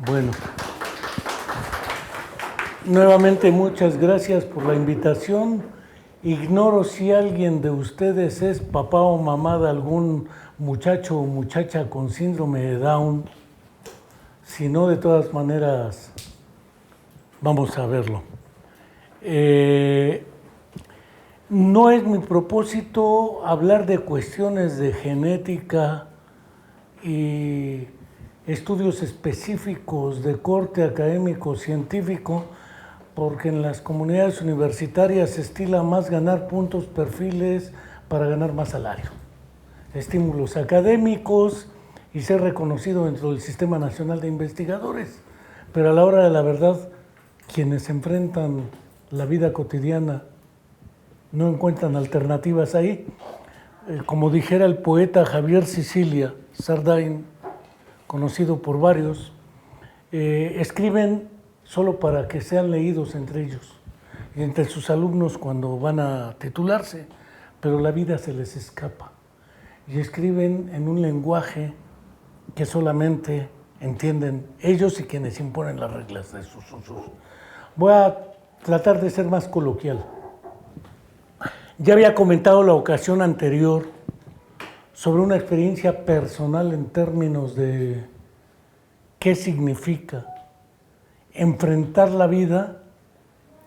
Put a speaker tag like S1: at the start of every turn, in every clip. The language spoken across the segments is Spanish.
S1: Bueno, nuevamente muchas gracias por la invitación. Ignoro si alguien de ustedes es papá o mamá de algún muchacho o muchacha con síndrome de Down. Si no, de todas maneras, vamos a verlo. No es mi propósito hablar de cuestiones de genética y estudios específicos de corte académico científico, porque en las comunidades universitarias se estila más ganar puntos, perfiles para ganar más salario, estímulos académicos y ser reconocido dentro del Sistema Nacional de Investigadores. Pero a la hora de la verdad, quienes enfrentan la vida cotidiana no encuentran alternativas ahí. Como dijera el poeta Javier Sicilia Sardain, conocido por varios, escriben solo para que sean leídos entre ellos y entre sus alumnos cuando van a titularse, pero la vida se les escapa y escriben en un lenguaje que solamente entienden ellos y quienes imponen las reglas de sus usos. Voy a tratar de ser más coloquial. Ya había comentado la ocasión anterior sobre una experiencia personal en términos de qué significa enfrentar la vida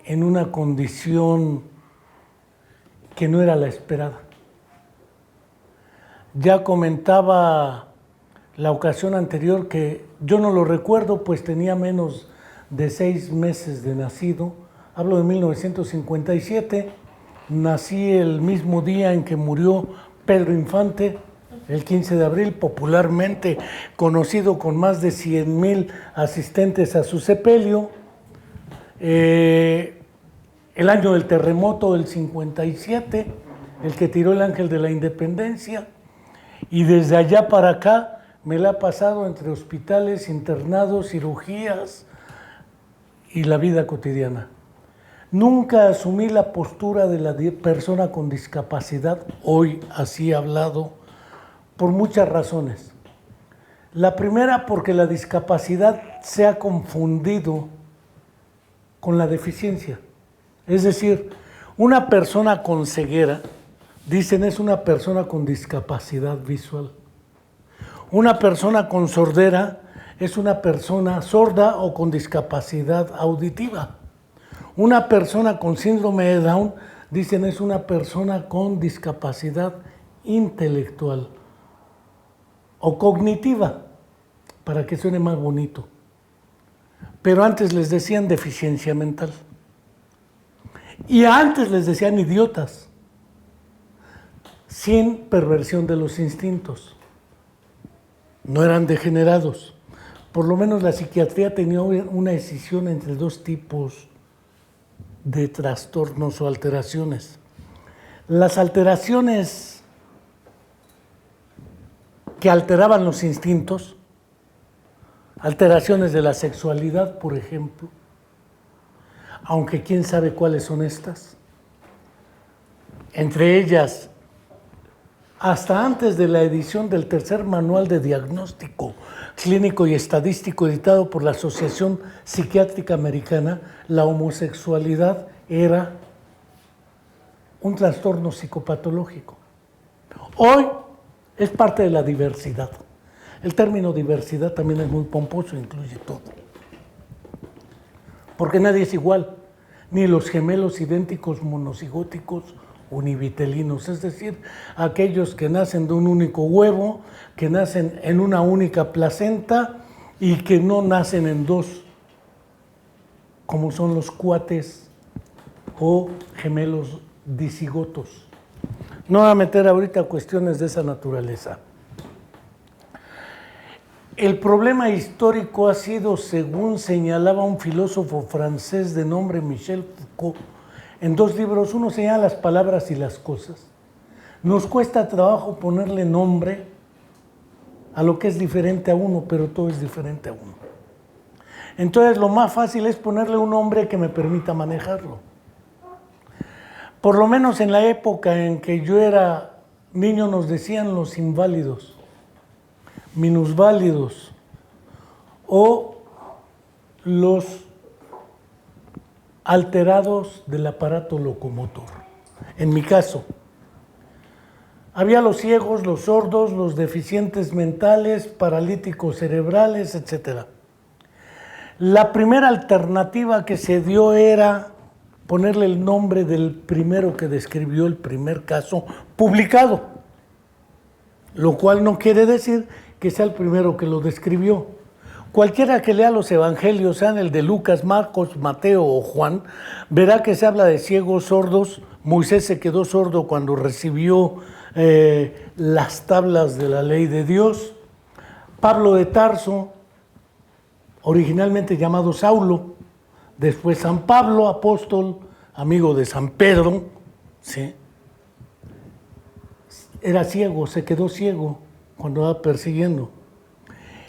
S1: en una condición que no era la esperada. Ya comentaba la ocasión anterior que yo no lo recuerdo, pues tenía menos de 6 meses de nacido. Hablo de 1957. Nací el mismo día en que murió Pedro Infante, el 15 de abril, popularmente conocido con más de 100,000 asistentes a su sepelio. El año del terremoto del 57, el que tiró el ángel de la independencia. Y desde allá para acá me la he pasado entre hospitales, internados, cirugías y la vida cotidiana. Nunca asumí la postura de la persona con discapacidad, hoy así he hablado, por muchas razones. La primera, porque la discapacidad se ha confundido con la deficiencia. Es decir, una persona con ceguera, dicen, es una persona con discapacidad visual. Una persona con sordera es una persona sorda o con discapacidad auditiva. Una persona con síndrome de Down, dicen, es una persona con discapacidad intelectual o cognitiva, para que suene más bonito. Pero antes les decían deficiencia mental. Y antes les decían idiotas, sin perversión de los instintos. No eran degenerados. Por lo menos la psiquiatría tenía una decisión entre dos tipos de trastornos o alteraciones. Las alteraciones que alteraban los instintos, alteraciones de la sexualidad, por ejemplo, aunque quién sabe cuáles son estas. Entre ellas, hasta antes de la edición del tercer manual de diagnóstico clínico y estadístico editado por la Asociación Psiquiátrica Americana, la homosexualidad era un trastorno psicopatológico. Hoy es parte de la diversidad. El término diversidad también es muy pomposo, incluye todo. Porque nadie es igual, ni los gemelos idénticos monocigóticos univitelinos, es decir, aquellos que nacen de un único huevo, que nacen en una única placenta y que no nacen en dos, como son los cuates o gemelos dicigotos. No voy a meter ahorita cuestiones de esa naturaleza. El problema histórico ha sido, según señalaba un filósofo francés de nombre Michel Foucault, en 2 libros, uno señala las palabras y las cosas. Nos cuesta trabajo ponerle nombre a lo que es diferente a uno, pero todo es diferente a uno. Entonces, lo más fácil es ponerle un nombre que me permita manejarlo. Por lo menos en la época en que yo era niño nos decían los inválidos, minusválidos o los alterados del aparato locomotor. En mi caso, había los ciegos, los sordos, los deficientes mentales, paralíticos cerebrales, etc. La primera alternativa que se dio era ponerle el nombre del primero que describió el primer caso publicado, lo cual no quiere decir que sea el primero que lo describió. Cualquiera que lea los evangelios, sean el de Lucas, Marcos, Mateo o Juan, verá que se habla de ciegos, sordos. Moisés se quedó sordo cuando recibió las tablas de la ley de Dios. Pablo de Tarso, originalmente llamado Saulo, después San Pablo, apóstol, amigo de San Pedro, ¿sí? Era ciego, se quedó ciego cuando iba persiguiendo.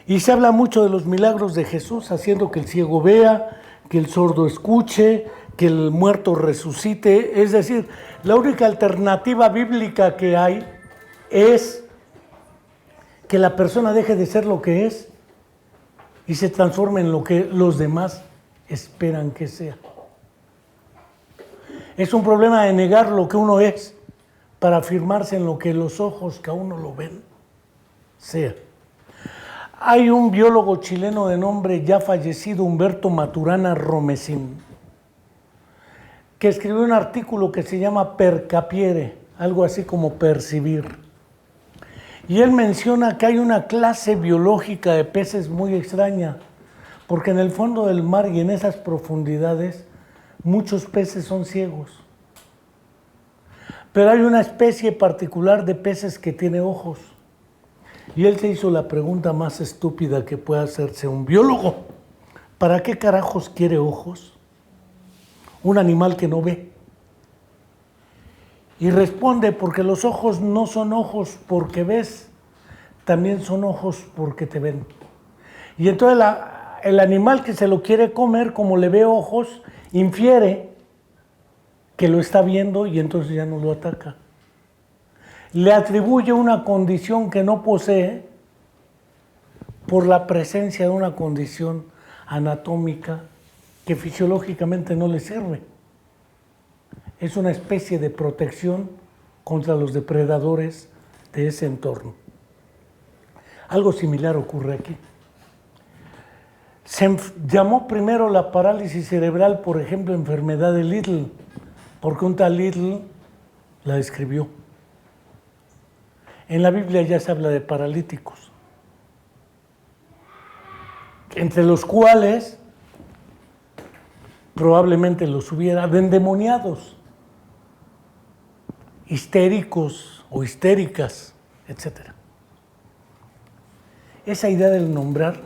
S1: Y se habla mucho de los milagros de Jesús, haciendo que el ciego vea, que el sordo escuche, que el muerto resucite. Es decir, la única alternativa bíblica que hay es que la persona deje de ser lo que es y se transforme en lo que los demás esperan que sea. Es un problema de negar lo que uno es para afirmarse en lo que los ojos que a uno lo ven sea. Hay un biólogo chileno de nombre ya fallecido, Humberto Maturana Romesín, que escribió un artículo que se llama Percapiere, algo así como percibir. Y él menciona que hay una clase biológica de peces muy extraña, porque en el fondo del mar y en esas profundidades muchos peces son ciegos. Pero hay una especie particular de peces que tiene ojos. Y él se hizo la pregunta más estúpida que puede hacerse un biólogo. ¿Para qué carajos quiere ojos un animal que no ve? Y responde, porque los ojos no son ojos porque ves, también son ojos porque te ven. Y entonces el animal que se lo quiere comer, como le ve ojos, infiere que lo está viendo y entonces ya no lo ataca. Le atribuye una condición que no posee por la presencia de una condición anatómica que fisiológicamente no le sirve. Es una especie de protección contra los depredadores de ese entorno. Algo similar ocurre aquí. Se llamó primero la parálisis cerebral, por ejemplo, enfermedad de Little, porque un tal Little la describió. En la Biblia ya se habla de paralíticos, entre los cuales probablemente los hubiera de endemoniados, histéricos o histéricas, etc. Esa idea del nombrar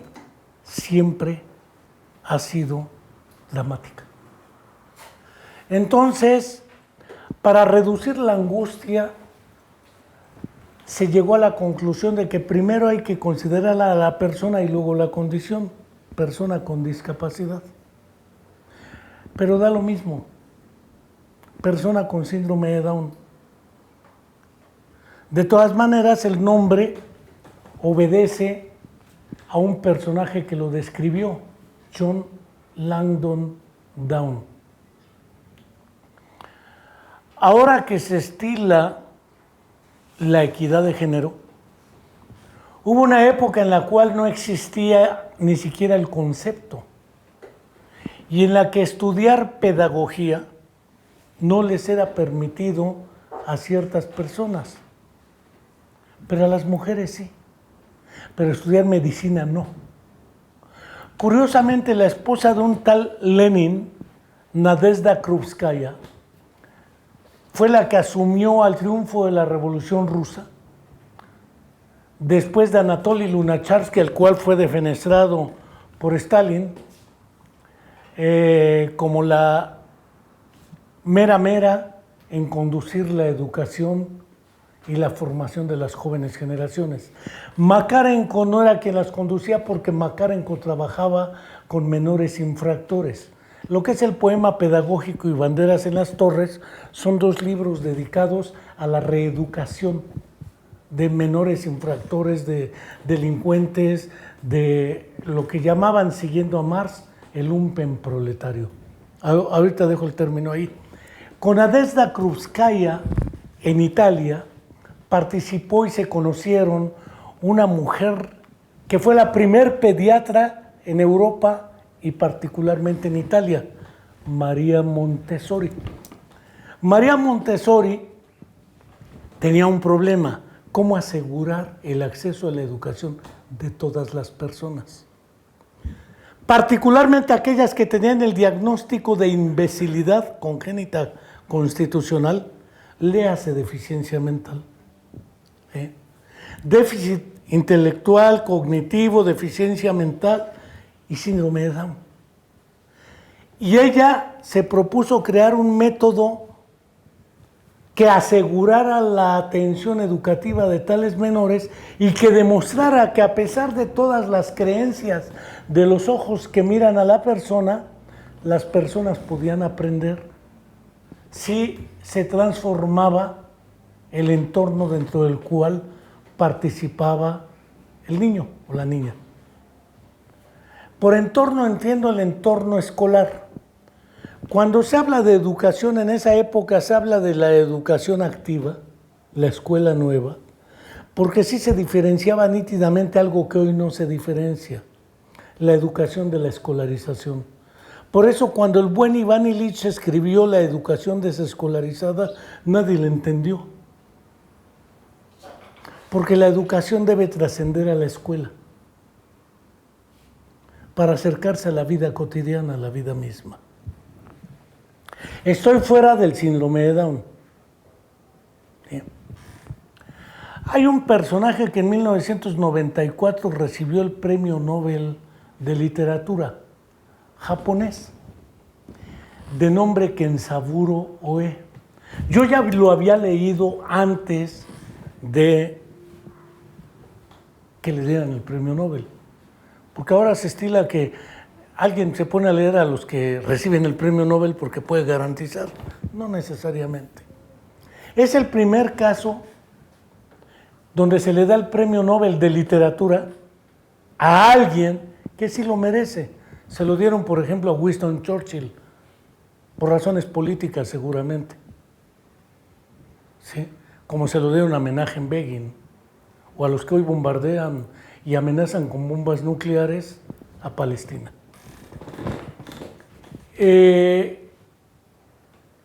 S1: siempre ha sido dramática. Entonces, para reducir la angustia, se llegó a la conclusión de que primero hay que considerar a la persona y luego la condición, persona con discapacidad. Pero da lo mismo, persona con síndrome de Down. De todas maneras, el nombre obedece a un personaje que lo describió, John Langdon Down. Ahora que se estila la equidad de género, hubo una época en la cual no existía ni siquiera el concepto y en la que estudiar pedagogía no les era permitido a ciertas personas, pero a las mujeres sí, pero estudiar medicina no. Curiosamente, la esposa de un tal Lenin, Nadezhda Krupskaya, fue la que asumió al triunfo de la Revolución Rusa, después de Anatoly Lunacharsky, el cual fue defenestrado por Stalin, como la mera en conducir la educación y la formación de las jóvenes generaciones. Makarenko no era quien las conducía, porque Makarenko trabajaba con menores infractores. Lo que es el poema pedagógico y Banderas en las Torres son dos libros dedicados a la reeducación de menores infractores, de delincuentes, de lo que llamaban, siguiendo a Marx, el lumpenproletario. Ahorita dejo el término ahí. Con Nadezhda Krupskaya en Italia participó y se conocieron una mujer que fue la primer pediatra en Europa y particularmente en Italia, María Montessori. María Montessori tenía un problema: cómo asegurar el acceso a la educación de todas las personas, particularmente aquellas que tenían el diagnóstico de imbecilidad congénita constitucional, léase deficiencia mental, déficit intelectual, cognitivo, deficiencia mental y síndrome de Down. Y ella se propuso crear un método que asegurara la atención educativa de tales menores y que demostrara que a pesar de todas las creencias de los ojos que miran a la persona, las personas podían aprender si se transformaba el entorno dentro del cual participaba el niño o la niña. Por entorno entiendo el entorno escolar. Cuando se habla de educación en esa época se habla de la educación activa, la escuela nueva, porque sí se diferenciaba nítidamente algo que hoy no se diferencia: la educación de la escolarización. Por eso cuando el buen Iván Illich escribió La educación desescolarizada, nadie le entendió. Porque la educación debe trascender a la escuela para acercarse a la vida cotidiana, a la vida misma. Estoy fuera del síndrome de Down. Bien. Hay un personaje que en 1994 recibió el Premio Nobel de Literatura, japonés, de nombre Kenzaburo Oe. Yo ya lo había leído antes de que le dieran el Premio Nobel, porque ahora se estila que alguien se pone a leer a los que reciben el Premio Nobel porque puede garantizar. No necesariamente. Es el primer caso donde se le da el Premio Nobel de Literatura a alguien que sí lo merece. Se lo dieron, por ejemplo, a Winston Churchill, por razones políticas seguramente. ¿Sí? Como se lo dieron a Menachem Begin, o a los que hoy bombardean y amenazan con bombas nucleares a Palestina.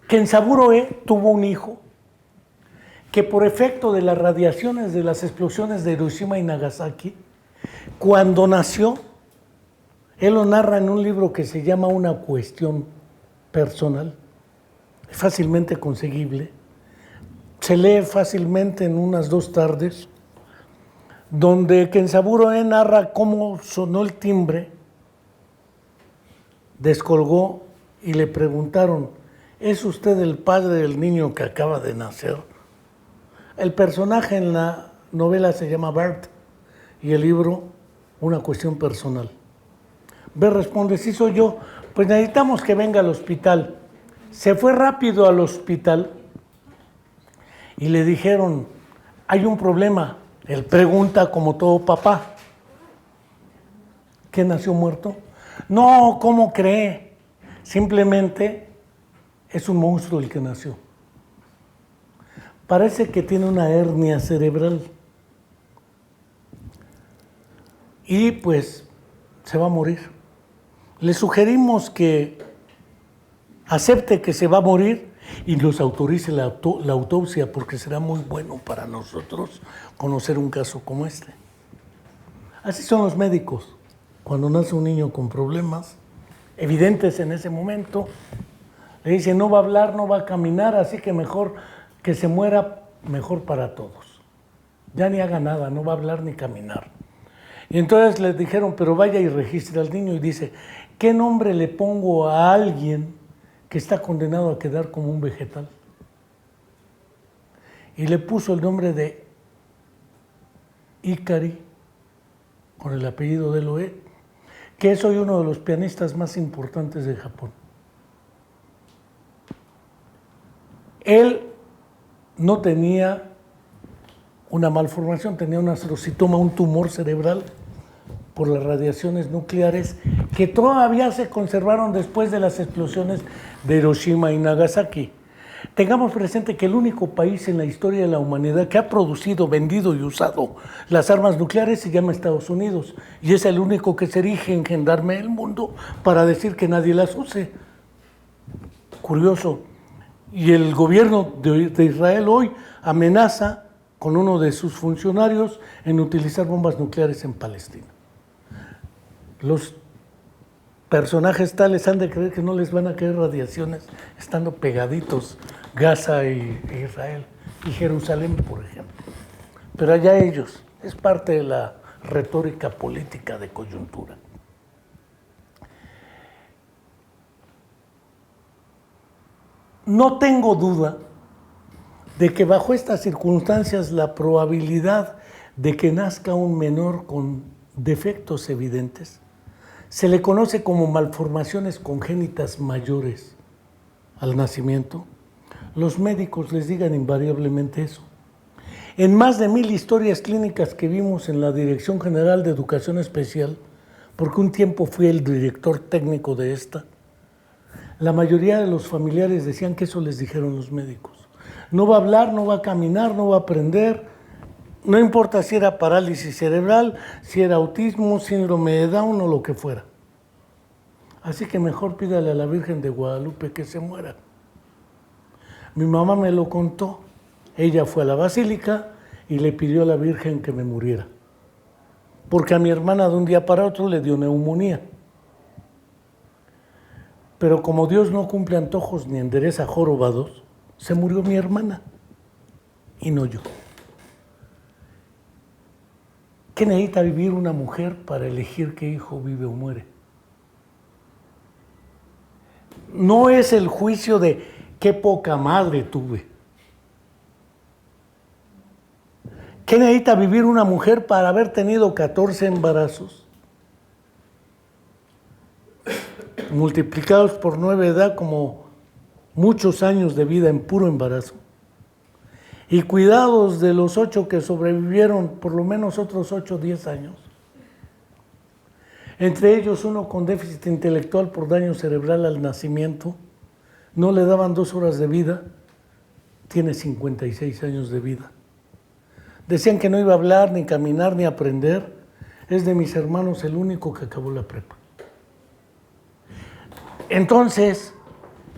S1: Kenzaburo Oe tuvo un hijo que por efecto de las radiaciones de las explosiones de Hiroshima y Nagasaki, cuando nació, él lo narra en un libro que se llama Una cuestión personal, fácilmente conseguible, se lee fácilmente en unas 2 tardes, donde Kenzaburo Oe narra cómo sonó el timbre, descolgó y le preguntaron: ¿es usted el padre del niño que acaba de nacer? El personaje en la novela se llama Bert y el libro Una cuestión personal. Bert responde: sí, soy yo. Pues necesitamos que venga al hospital. Se fue rápido al hospital y le dijeron: hay un problema. Él pregunta como todo papá: ¿qué nació muerto? No, ¿cómo cree? Simplemente es un monstruo el que nació. Parece que tiene una hernia cerebral. Y pues se va a morir. Le sugerimos que acepte que se va a morir y nos autorice la autopsia, porque será muy bueno para nosotros conocer un caso como este. Así son los médicos. Cuando nace un niño con problemas evidentes en ese momento, le dicen: no va a hablar, no va a caminar, así que mejor que se muera, mejor para todos. Ya ni haga nada, no va a hablar ni caminar. Y entonces les dijeron: pero vaya y registre al niño. Y dice: ¿qué nombre le pongo a alguien que está condenado a quedar como un vegetal? Y le puso el nombre de Ikari, con el apellido de Oe, que es hoy uno de los pianistas más importantes de Japón. Él no tenía una malformación, tenía un astrocitoma, un tumor cerebral por las radiaciones nucleares que todavía se conservaron después de las explosiones de Hiroshima y Nagasaki. Tengamos presente que el único país en la historia de la humanidad que ha producido, vendido y usado las armas nucleares se llama Estados Unidos, y es el único que se erige en gendarme del mundo para decir que nadie las use. Curioso. Y el gobierno de Israel hoy amenaza con uno de sus funcionarios en utilizar bombas nucleares en Palestina. Los personajes tales han de creer que no les van a caer radiaciones estando pegaditos Gaza y Israel y Jerusalén, por ejemplo. Pero allá ellos, es parte de la retórica política de coyuntura. No tengo duda de que bajo estas circunstancias la probabilidad de que nazca un menor con defectos evidentes se le conoce como malformaciones congénitas mayores al nacimiento. Los médicos les digan invariablemente eso. En más de 1000 historias clínicas que vimos en la Dirección General de Educación Especial, porque un tiempo fui el director técnico de esta, la mayoría de los familiares decían que eso les dijeron los médicos. No va a hablar, no va a caminar, no va a aprender, no importa si era parálisis cerebral, si era autismo, síndrome de Down o lo que fuera. Así que mejor pídale a la Virgen de Guadalupe que se muera. Mi mamá me lo contó. Ella fue a la basílica y le pidió a la Virgen que me muriera. Porque a mi hermana de un día para otro le dio neumonía. Pero como Dios no cumple antojos ni endereza jorobados, se murió mi hermana y no yo. ¿Qué necesita vivir una mujer para elegir qué hijo vive o muere? No es el juicio de qué poca madre tuve. ¿Qué necesita vivir una mujer para haber tenido 14 embarazos? Multiplicados por 9 da como muchos años de vida en puro embarazo. Y cuidados de los 8 que sobrevivieron, por lo menos otros 8 o 10 años. Entre ellos uno con déficit intelectual por daño cerebral al nacimiento. No le daban 2 horas de vida, tiene 56 años de vida. Decían que no iba a hablar, ni caminar, ni aprender. Es de mis hermanos el único que acabó la prepa. Entonces,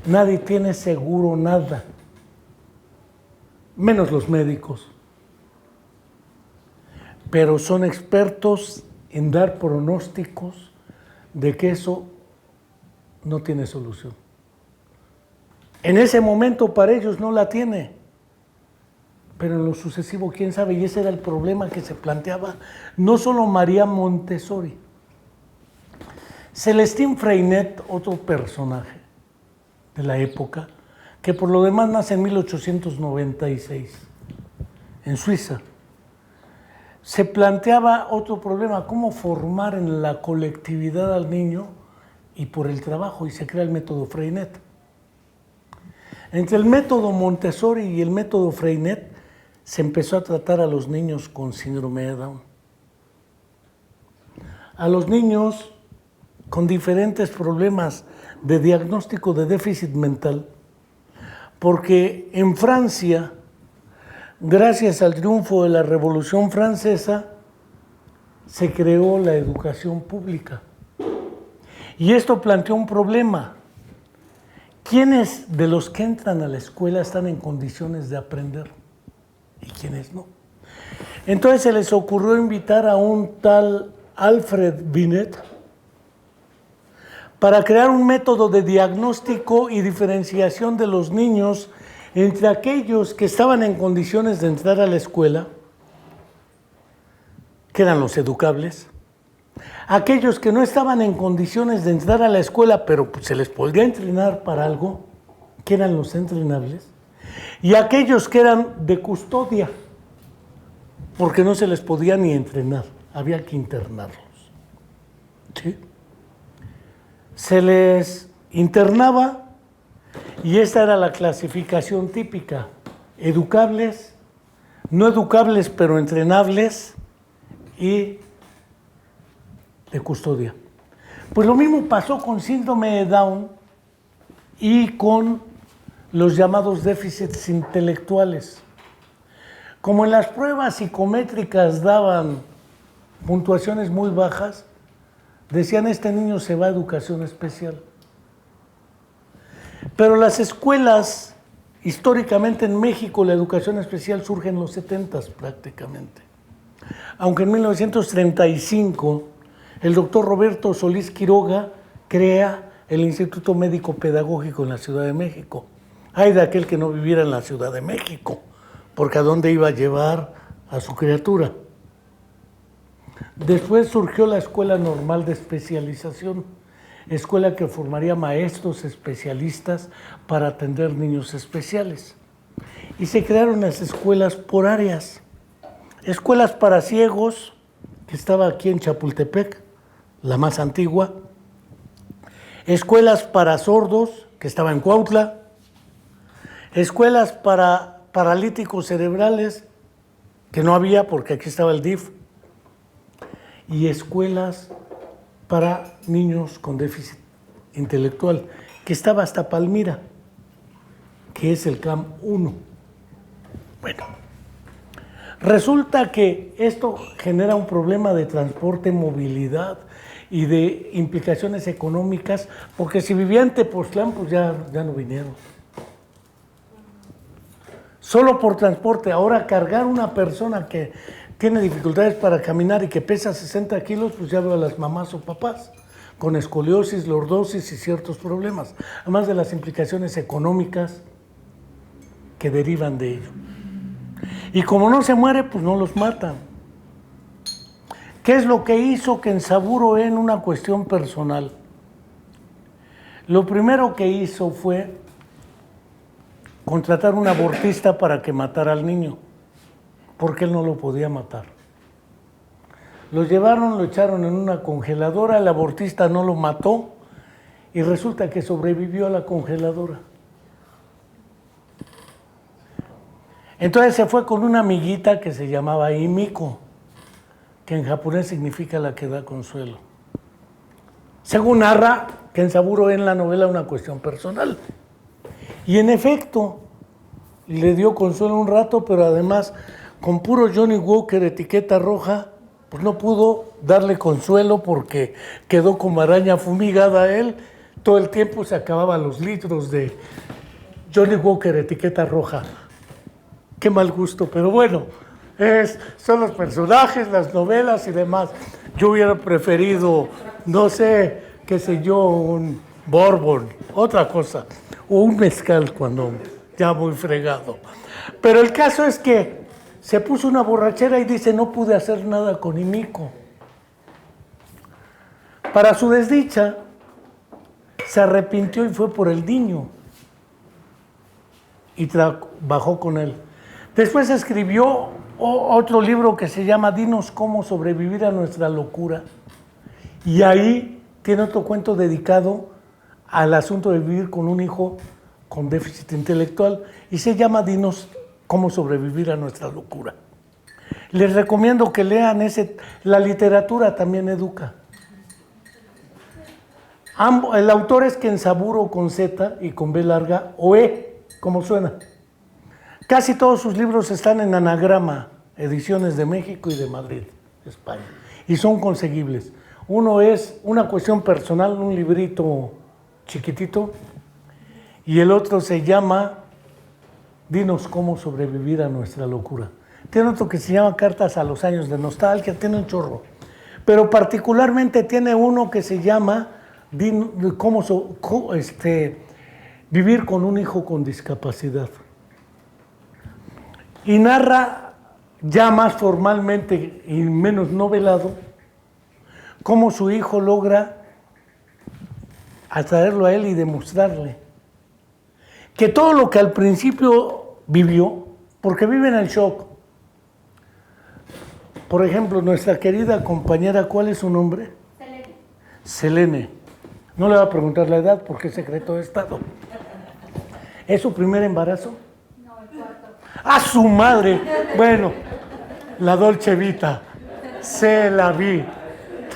S1: nadie tiene seguro nada, menos los médicos. Pero son expertos en dar pronósticos de que eso no tiene solución. En ese momento para ellos no la tiene, pero en lo sucesivo quién sabe, y ese era el problema que se planteaba no solo María Montessori. Celestín Freinet, otro personaje de la época, que por lo demás nace en 1896, en Suiza, se planteaba otro problema, cómo formar en la colectividad al niño y por el trabajo, y se crea el método Freinet. Entre el método Montessori y el método Freinet se empezó a tratar a los niños con síndrome de Down. A los niños con diferentes problemas de diagnóstico de déficit mental, porque en Francia, gracias al triunfo de la Revolución Francesa, se creó la educación pública. Y esto planteó un problema. ¿Quiénes de los que entran a la escuela están en condiciones de aprender? ¿Y quiénes no? Entonces se les ocurrió invitar a un tal Alfred Binet para crear un método de diagnóstico y diferenciación de los niños entre aquellos que estaban en condiciones de entrar a la escuela, que eran los educables, aquellos que no estaban en condiciones de entrar a la escuela, pero se les podría entrenar para algo, que eran los entrenables, y aquellos que eran de custodia, porque no se les podía ni entrenar, había que internarlos. ¿Sí? Se les internaba y esta era la clasificación típica: educables, no educables pero entrenables y de custodia. Pues lo mismo pasó con síndrome de Down y con los llamados déficits intelectuales. Como en las pruebas psicométricas daban puntuaciones muy bajas, decían, este niño se va a educación especial. Pero las escuelas, históricamente en México, la educación especial surge en los 70s prácticamente. Aunque en 1935 el doctor Roberto Solís Quiroga crea el Instituto Médico Pedagógico en la Ciudad de México. Ay de aquel que no viviera en la Ciudad de México, porque ¿a dónde iba a llevar a su criatura? Después surgió la Escuela Normal de Especialización, escuela que formaría maestros especialistas para atender niños especiales. Y se crearon las escuelas por áreas. Escuelas para ciegos, que estaba aquí en Chapultepec, la más antigua. Escuelas para sordos, que estaba en Cuautla. Escuelas para paralíticos cerebrales, que no había porque aquí estaba el DIF. Y escuelas para niños con déficit intelectual, que estaba hasta Palmira, que es el CAM 1. Bueno, resulta que esto genera un problema de transporte, movilidad y de implicaciones económicas, porque si vivían en Tepoztlán, pues ya no vinieron. Solo por transporte. Ahora cargar una persona que tiene dificultades para caminar y que pesa 60 kilos, pues ya veo a las mamás o papás con escoliosis, lordosis y ciertos problemas, además de las implicaciones económicas que derivan de ello. Y como no se muere, pues no los matan. ¿Qué es lo que hizo Kenzaburo en una cuestión personal? Lo primero que hizo fue contratar un abortista para que matara al niño, porque él no lo podía matar. Lo llevaron, lo echaron en una congeladora, el abortista no lo mató y resulta que sobrevivió a la congeladora. Entonces se fue con una amiguita que se llamaba Himiko, que en japonés significa la que da consuelo. Según narra Kenzaburo en la novela, una cuestión personal. Y en efecto, le dio consuelo un rato, pero además, con puro Johnny Walker, etiqueta roja, pues no pudo darle consuelo porque quedó como araña fumigada a él. Todo el tiempo se acababa los litros de Johnny Walker, etiqueta roja. Qué mal gusto, pero bueno, son los personajes, las novelas y demás. Yo hubiera preferido, no sé, qué sé yo, un bourbon, otra cosa, o un mezcal cuando ya muy fregado. Pero el caso es que se puso una borrachera y dice, no pude hacer nada con Himiko. Para su desdicha, se arrepintió y fue por el niño y trabajó con él. Después escribió otro libro que se llama Dinos cómo sobrevivir a nuestra locura. Y ahí tiene otro cuento dedicado al asunto de vivir con un hijo con déficit intelectual y se llama Dinos cómo sobrevivir a nuestra locura. Les recomiendo que lean ese. La literatura también educa. El autor es Kenzaburo con Z y con B larga o E, como suena. Casi todos sus libros están en Anagrama, ediciones de México y de Madrid, España, y son conseguibles. Uno es Una cuestión personal, un librito chiquitito, y el otro se llama Dinos cómo sobrevivir a nuestra locura. Tiene otro que se llama Cartas a los años de nostalgia, tiene un chorro, pero particularmente tiene uno que se llama Vivir con un hijo con discapacidad. Y narra ya más formalmente y menos novelado cómo su hijo logra atraerlo a él y demostrarle que todo lo que al principio vivió, porque vive en el shock. Por ejemplo, nuestra querida compañera, ¿cuál es su nombre?
S2: Selene.
S1: Selene. No le voy a preguntar la edad porque es secreto de Estado. ¿Es su primer embarazo?
S2: No, el cuarto.
S1: ¡A su madre! Bueno, la Dolce Vita, se la vi.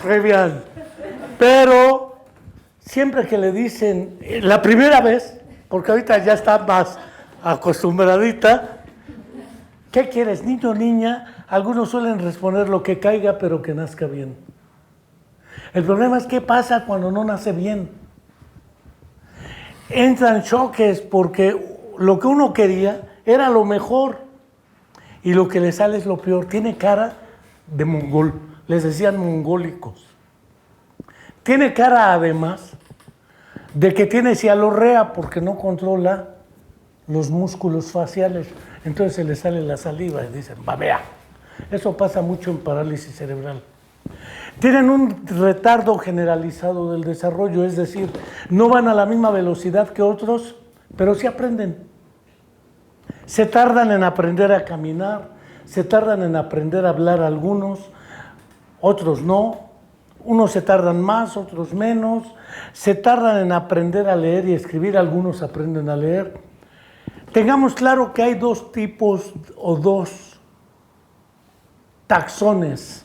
S1: Muy bien. Pero siempre que le dicen, la primera vez, porque ahorita ya está más acostumbradita, ¿qué quieres, niño o niña? Algunos suelen responder lo que caiga, pero que nazca bien. El problema es qué pasa cuando no nace bien. Entran choques porque lo que uno quería era lo mejor y lo que le sale es lo peor. Tiene cara de mongol, les decían mongólicos. Tiene cara además de que tiene cialorrea porque no controla los músculos faciales. Entonces se le sale la saliva y dicen, babea. Eso pasa mucho en parálisis cerebral. Tienen un retardo generalizado del desarrollo, es decir, no van a la misma velocidad que otros, pero sí aprenden. Se tardan en aprender a caminar, se tardan en aprender a hablar algunos, otros no. Unos se tardan más, otros menos. Se tardan en aprender a leer y escribir, algunos aprenden a leer. Tengamos claro que hay dos tipos o dos taxones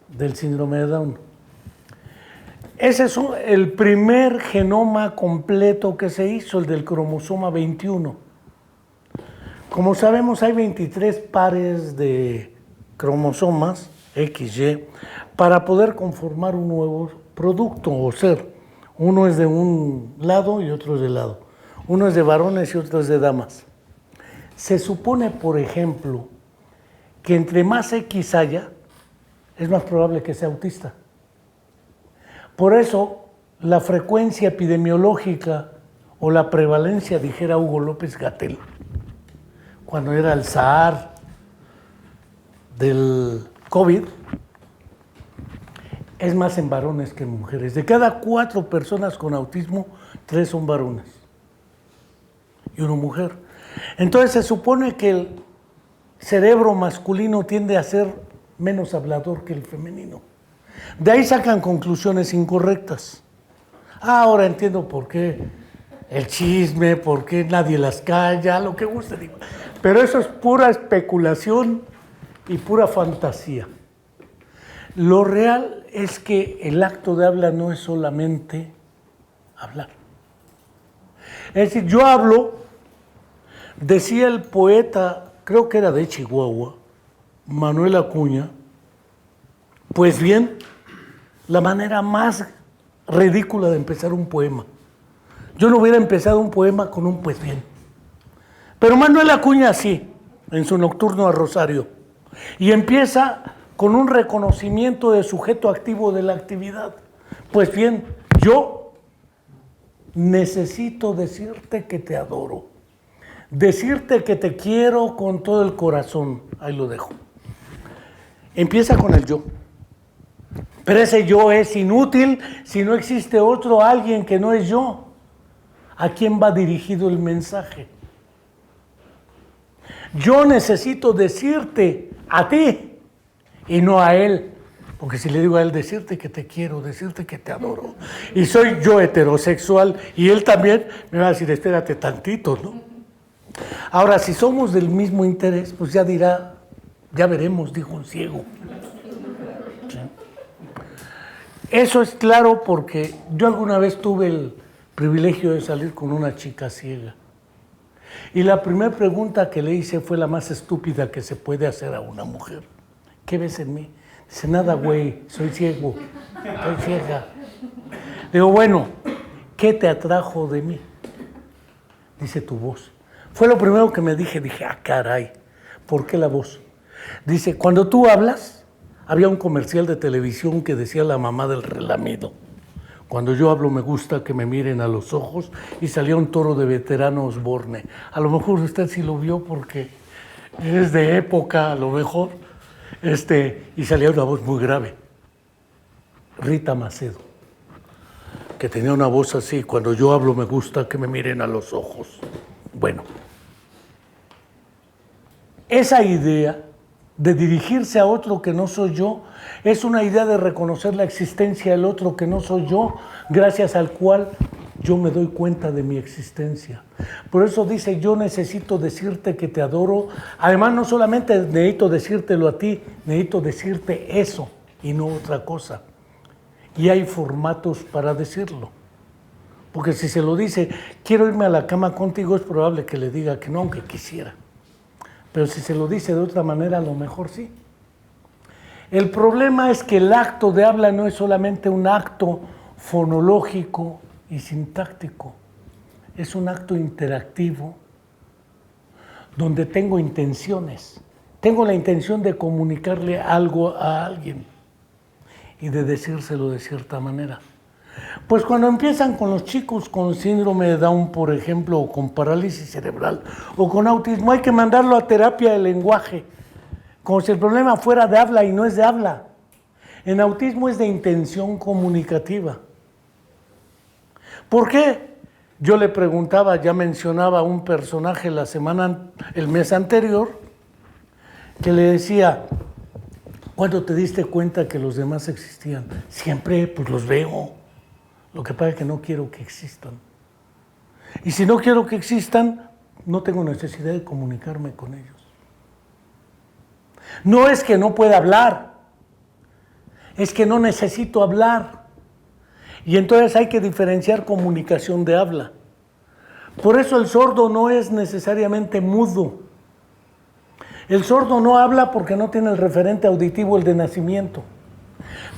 S1: del síndrome de Down. Ese es el primer genoma completo que se hizo, el del cromosoma 21. Como sabemos, hay 23 pares de cromosomas XY para poder conformar un nuevo producto o ser. Uno es de un lado y otro es de lado. Uno es de varones y otro es de damas. Se supone, por ejemplo, que entre más X haya, es más probable que sea autista. Por eso, la frecuencia epidemiológica o la prevalencia, dijera Hugo López-Gatell, cuando era el zar del COVID, es más en varones que en mujeres. De cada 4 personas con autismo, 3 son varones y 1 mujer. Entonces se supone que el cerebro masculino tiende a ser menos hablador que el femenino. De ahí sacan conclusiones incorrectas. Ahora entiendo por qué el chisme, por qué nadie las calla, lo que guste. Pero eso es pura especulación y pura fantasía. Lo real es que el acto de habla no es solamente hablar. Es decir, yo hablo, decía el poeta, creo que era de Chihuahua, Manuel Acuña, pues bien, la manera más ridícula de empezar un poema. Yo no hubiera empezado un poema con un pues bien. Pero Manuel Acuña sí, en su Nocturno a Rosario. Y empieza con un reconocimiento de sujeto activo de la actividad. Pues bien, yo necesito decirte que te adoro. Decirte que te quiero con todo el corazón. Ahí lo dejo. Empieza con el yo. Pero ese yo es inútil si no existe otro alguien que no es yo. ¿A quién va dirigido el mensaje? Yo necesito decirte a ti y no a él. Porque si le digo a él, decirte que te quiero, decirte que te adoro, y soy yo heterosexual, y él también, me va a decir, espérate tantito, ¿no? Ahora, si somos del mismo interés, pues ya dirá, ya veremos, dijo un ciego. ¿Sí? Eso es claro porque yo alguna vez tuve el privilegio de salir con una chica ciega. Y la primera pregunta que le hice fue la más estúpida que se puede hacer a una mujer. ¿Qué ves en mí? Dice, nada, güey, soy ciego, soy ciega. Le digo, bueno, ¿qué te atrajo de mí? Dice, tu voz. Fue lo primero que me dije, caray, ¿por qué la voz? Dice, cuando tú hablas, había un comercial de televisión que decía la mamá del relamido. Cuando yo hablo me gusta que me miren a los ojos, y salía un toro de veterano Osborne. A lo mejor usted sí lo vio porque es de época, a lo mejor. Y salía una voz muy grave. Rita Macedo, que tenía una voz así, cuando yo hablo me gusta que me miren a los ojos. Bueno, esa idea de dirigirse a otro que no soy yo, es una idea de reconocer la existencia del otro que no soy yo, gracias al cual yo me doy cuenta de mi existencia. Por eso dice, yo necesito decirte que te adoro. Además, no solamente necesito decírtelo a ti, necesito decirte eso y no otra cosa. y hay formatos para decirlo. Porque si se lo dice, quiero irme a la cama contigo, es probable que le diga que no, aunque quisiera. Pero si se lo dice de otra manera, a lo mejor sí. El problema es que el acto de habla no es solamente un acto fonológico y sintáctico, es un acto interactivo donde tengo intenciones. Tengo la intención de comunicarle algo a alguien y de decírselo de cierta manera. Pues cuando empiezan con los chicos con síndrome de Down, por ejemplo, o con parálisis cerebral, o con autismo, hay que mandarlo a terapia de lenguaje, como si el problema fuera de habla y no es de habla. En autismo es de intención comunicativa. ¿Por qué? Yo le preguntaba, ya mencionaba un personaje el mes anterior, que le decía, ¿cuándo te diste cuenta que los demás existían? Siempre, pues los veo. Lo que pasa es que no quiero que existan. Y si no quiero que existan, no tengo necesidad de comunicarme con ellos. No es que no pueda hablar, es que no necesito hablar. Y entonces hay que diferenciar comunicación de habla. Por eso el sordo no es necesariamente mudo. El sordo no habla porque no tiene el referente auditivo, el de nacimiento.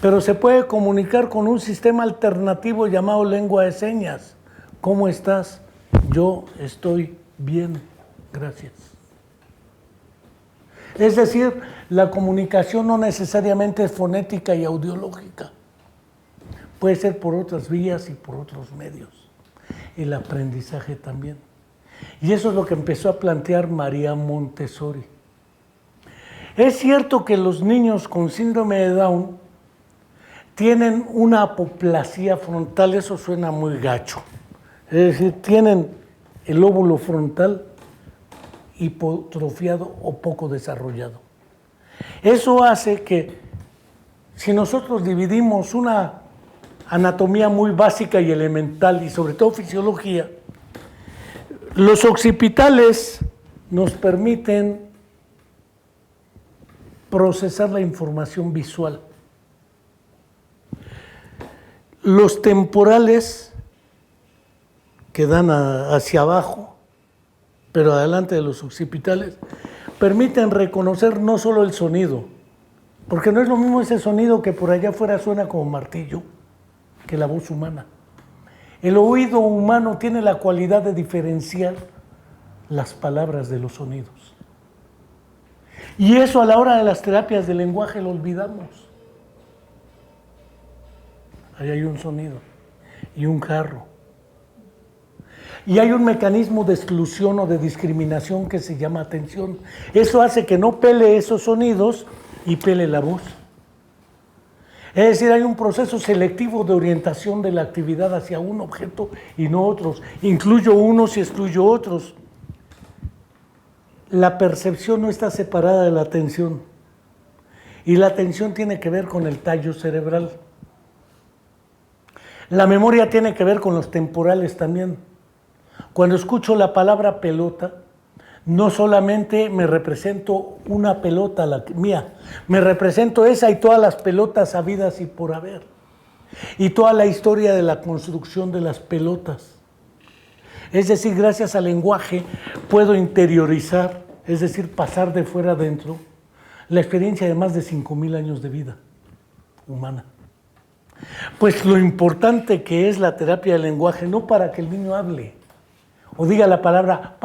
S1: Pero se puede comunicar con un sistema alternativo llamado lengua de señas. ¿Cómo estás? Yo estoy bien, gracias. Es decir, la comunicación no necesariamente es fonética y audiológica. Puede ser por otras vías y por otros medios. El aprendizaje también. Y eso es lo que empezó a plantear María Montessori. Es cierto que los niños con síndrome de Down tienen una apoplazía frontal, eso suena muy gacho. Es decir, tienen el lóbulo frontal hipotrofiado o poco desarrollado. Eso hace que si nosotros dividimos una anatomía muy básica y elemental y sobre todo fisiología, los occipitales nos permiten procesar la información visual. Los temporales que dan hacia abajo, pero adelante de los occipitales, permiten reconocer no solo el sonido, porque no es lo mismo ese sonido que por allá afuera suena como martillo, que la voz humana. El oído humano tiene la cualidad de diferenciar las palabras de los sonidos. Y eso a la hora de las terapias de lenguaje lo olvidamos. Ahí hay un sonido y un jarro. Y hay un mecanismo de exclusión o de discriminación que se llama atención. Eso hace que no pele esos sonidos y pele la voz. Es decir, hay un proceso selectivo de orientación de la actividad hacia un objeto y no otros. Incluyo unos y excluyo otros. La percepción no está separada de la atención. Y la atención tiene que ver con el tallo cerebral. La memoria tiene que ver con los temporales también. Cuando escucho la palabra pelota, no solamente me represento una pelota mía, me represento esa y todas las pelotas habidas y por haber. Y toda la historia de la construcción de las pelotas. Es decir, gracias al lenguaje puedo interiorizar, es decir, pasar de fuera adentro, la experiencia de más de 5,000 años de vida humana. Pues lo importante que es la terapia del lenguaje, no para que el niño hable, o diga la palabra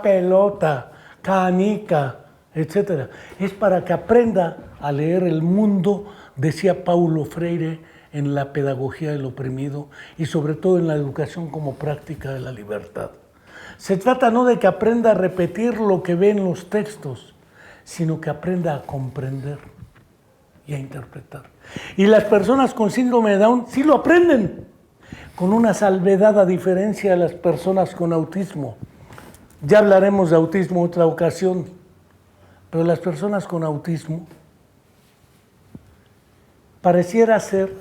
S1: pelota, canica, etc. Es para que aprenda a leer el mundo, decía Paulo Freire, en la pedagogía del oprimido y sobre todo en la educación como práctica de la libertad. Se trata no de que aprenda a repetir lo que ve en los textos, sino que aprenda a comprender y a interpretar. Y las personas con síndrome de Down sí lo aprenden, con una salvedad a diferencia de las personas con autismo. Ya hablaremos de autismo en otra ocasión, pero las personas con autismo pareciera ser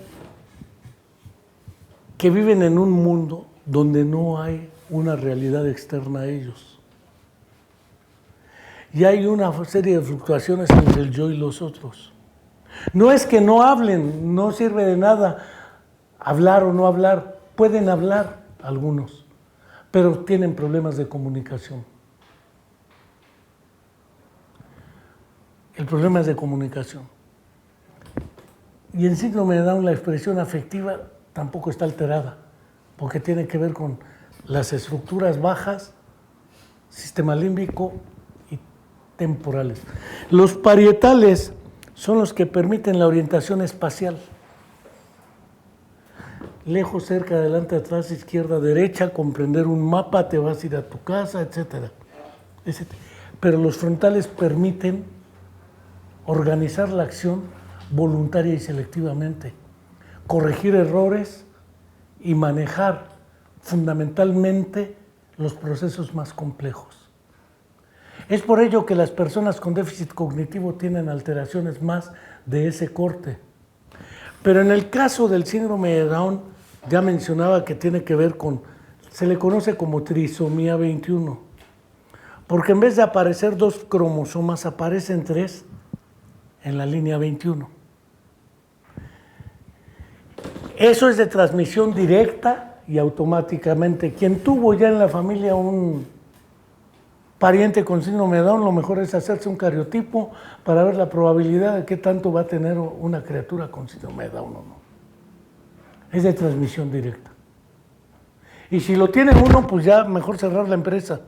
S1: que viven en un mundo donde no hay una realidad externa a ellos. Y hay una serie de fluctuaciones entre el yo y los otros. No es que no hablen, no sirve de nada hablar o no hablar. Pueden hablar algunos, pero tienen problemas de comunicación. El problema es de comunicación. Y en síndrome de Down la expresión afectiva tampoco está alterada, porque tiene que ver con las estructuras bajas, sistema límbico y temporales. Los parietales son los que permiten la orientación espacial. Lejos, cerca, adelante, atrás, izquierda, derecha, comprender un mapa, te vas a ir a tu casa, etc. Pero los frontales permiten organizar la acción voluntaria y selectivamente, corregir errores y manejar fundamentalmente los procesos más complejos. Es por ello que las personas con déficit cognitivo tienen alteraciones más de ese corte. Pero en el caso del síndrome de Down, ya mencionaba que tiene que ver con, se le conoce como trisomía 21, porque en vez de aparecer 2 cromosomas, aparecen 3 en la línea 21. Eso es de transmisión directa y automáticamente. Quien tuvo ya en la familia un pariente con síndrome de Down, lo mejor es hacerse un cariotipo para ver la probabilidad de qué tanto va a tener una criatura con síndrome de Down o no. Es de transmisión directa. Y si lo tiene uno, pues ya mejor cerrar la empresa,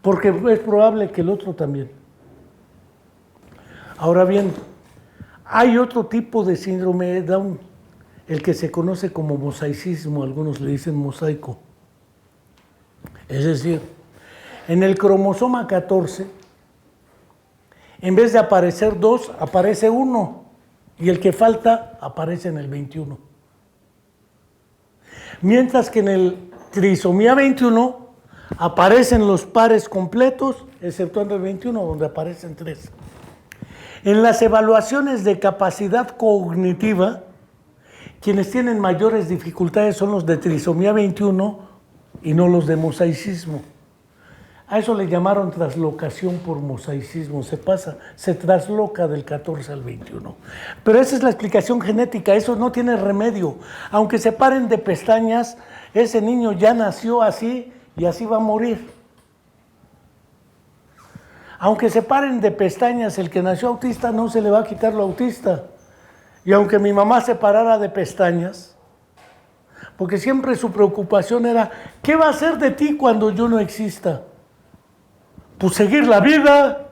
S1: porque es probable que el otro también. Ahora bien, hay otro tipo de síndrome de Down, el que se conoce como mosaicismo, algunos le dicen mosaico. Es decir, en el cromosoma 14, en vez de aparecer 2, aparece 1, y el que falta aparece en el 21. Mientras que en el trisomía 21 aparecen los pares completos, exceptuando el 21, donde aparecen 3. En las evaluaciones de capacidad cognitiva, quienes tienen mayores dificultades son los de trisomía 21 y no los de mosaicismo. A eso le llamaron traslocación por mosaicismo, se trasloca del 14 al 21. Pero esa es la explicación genética, eso no tiene remedio. Aunque se paren de pestañas, ese niño ya nació así y así va a morir. Aunque se paren de pestañas, el que nació autista no se le va a quitar lo autista. Y aunque mi mamá se parara de pestañas, porque siempre su preocupación era, ¿qué va a hacer de ti cuando yo no exista? Pues seguir la vida,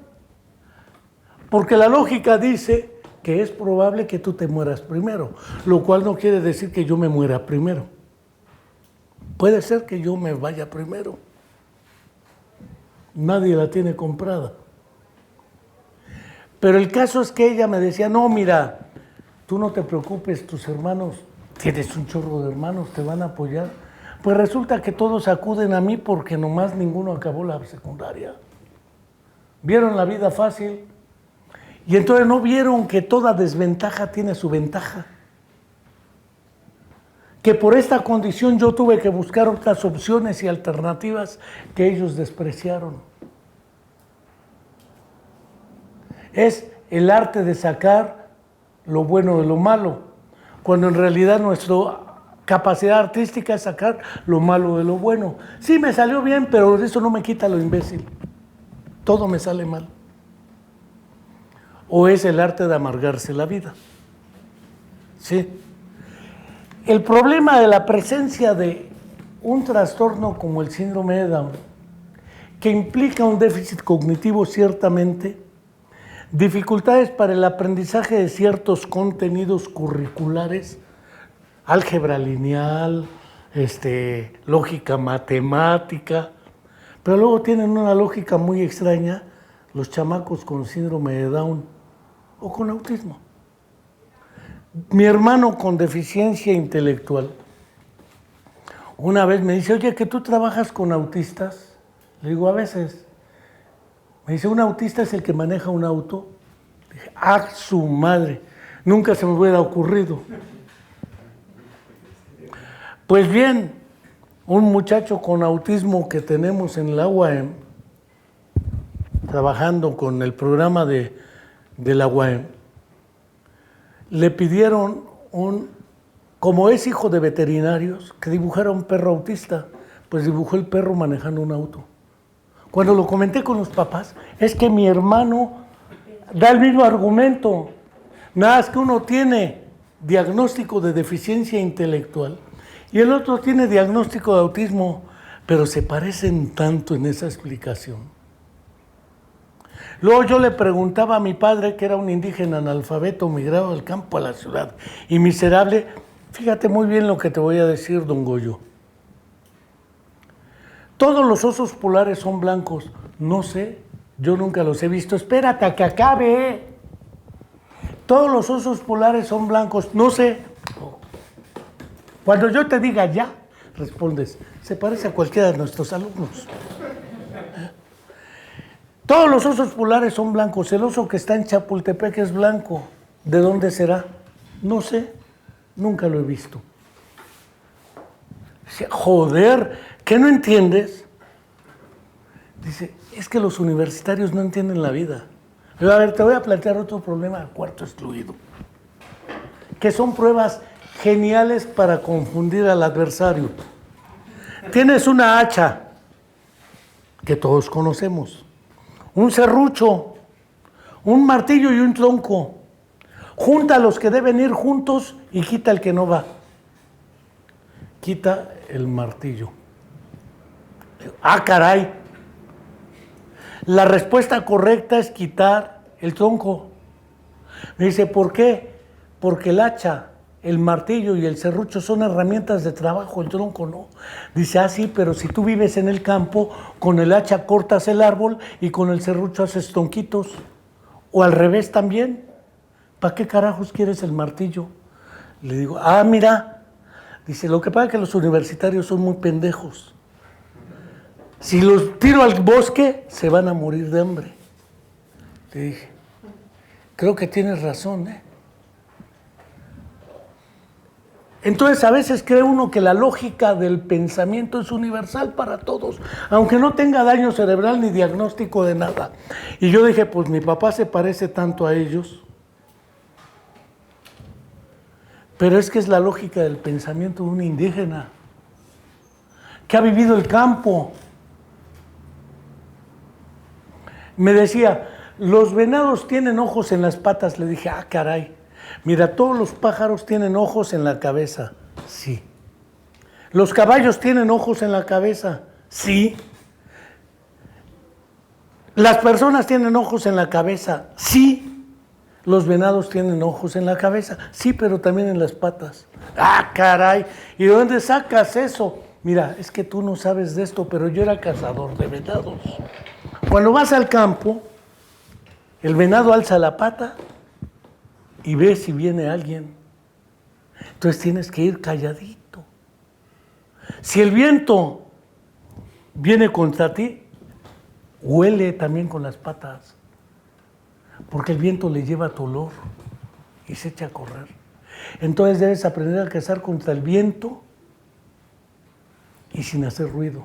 S1: porque la lógica dice que es probable que tú te mueras primero, lo cual no quiere decir que yo me muera primero. Puede ser que yo me vaya primero. Nadie la tiene comprada. Pero el caso es que ella me decía, no, mira, tú no te preocupes, tus hermanos, tienes un chorro de hermanos, te van a apoyar. Pues resulta que todos acuden a mí porque nomás ninguno acabó la secundaria. Vieron la vida fácil y entonces no vieron que toda desventaja tiene su ventaja. Que por esta condición yo tuve que buscar otras opciones y alternativas que ellos despreciaron. Es el arte de sacar lo bueno de lo malo, cuando en realidad nuestra capacidad artística es sacar lo malo de lo bueno. Sí, me salió bien, pero eso no me quita lo imbécil. Todo me sale mal. O es el arte de amargarse la vida. Sí. El problema de la presencia de un trastorno como el síndrome de Down, que implica un déficit cognitivo ciertamente, dificultades para el aprendizaje de ciertos contenidos curriculares, álgebra lineal, lógica matemática, pero luego tienen una lógica muy extraña los chamacos con síndrome de Down o con autismo. Mi hermano con deficiencia intelectual una vez me dice, oye, ¿que tú trabajas con autistas? Le digo, a veces. Me dice, ¿un autista es el que maneja un auto? Le dije, ¡ah, su madre! Nunca se me hubiera ocurrido. Pues bien, un muchacho con autismo que tenemos en la UAM, trabajando con el programa de de la UAM, le pidieron como es hijo de veterinarios, que dibujara un perro autista, pues dibujó el perro manejando un auto. Cuando lo comenté con los papás, es que mi hermano da el mismo argumento, nada más que uno tiene diagnóstico de deficiencia intelectual y el otro tiene diagnóstico de autismo, pero se parecen tanto en esa explicación. Luego yo le preguntaba a mi padre, que era un indígena analfabeto migrado del campo a la ciudad y miserable, fíjate muy bien lo que te voy a decir, don Goyo. Todos los osos polares son blancos. No sé, yo nunca los he visto. Espérate a que acabe. Todos los osos polares son blancos. No sé. Cuando yo te diga ya, respondes, se parece a cualquiera de nuestros alumnos. Todos los osos polares son blancos. El oso que está en Chapultepec es blanco. ¿De dónde será? No sé. Nunca lo he visto. Joder, ¿qué no entiendes? Dice, es que los universitarios no entienden la vida. Pero a ver, te voy a plantear otro problema, cuarto excluido. Que son pruebas geniales para confundir al adversario. Tienes una hacha, que todos conocemos, un serrucho, un martillo y un tronco. Junta a los que deben ir juntos y quita el que no va. Quita el martillo. Ah, caray. La respuesta correcta es quitar el tronco. Me dice, ¿por qué? Porque el hacha, el martillo y el serrucho son herramientas de trabajo, el tronco no. Dice, sí, pero si tú vives en el campo, con el hacha cortas el árbol y con el serrucho haces tronquitos. O al revés también. ¿Para qué carajos quieres el martillo? Le digo, mira. Dice, lo que pasa es que los universitarios son muy pendejos. Si los tiro al bosque, se van a morir de hambre. Le dije, creo que tienes razón, ¿eh? Entonces, a veces cree uno que la lógica del pensamiento es universal para todos, aunque no tenga daño cerebral ni diagnóstico de nada. Y yo dije, pues mi papá se parece tanto a ellos. Pero es que es la lógica del pensamiento de un indígena que ha vivido el campo. Me decía, los venados tienen ojos en las patas. Le dije, caray, mira, todos los pájaros tienen ojos en la cabeza. Sí. ¿Los caballos tienen ojos en la cabeza? Sí. ¿Las personas tienen ojos en la cabeza? Sí. ¿Los venados tienen ojos en la cabeza? Sí, pero también en las patas. Caray, ¿y de dónde sacas eso? Mira, es que tú no sabes de esto, pero yo era cazador de venados. Cuando vas al campo, el venado alza la pata y ve si viene alguien. Entonces tienes que ir calladito. Si el viento viene contra ti, huele también con las patas, porque el viento le lleva tu olor y se echa a correr. Entonces debes aprender a cazar contra el viento y sin hacer ruido,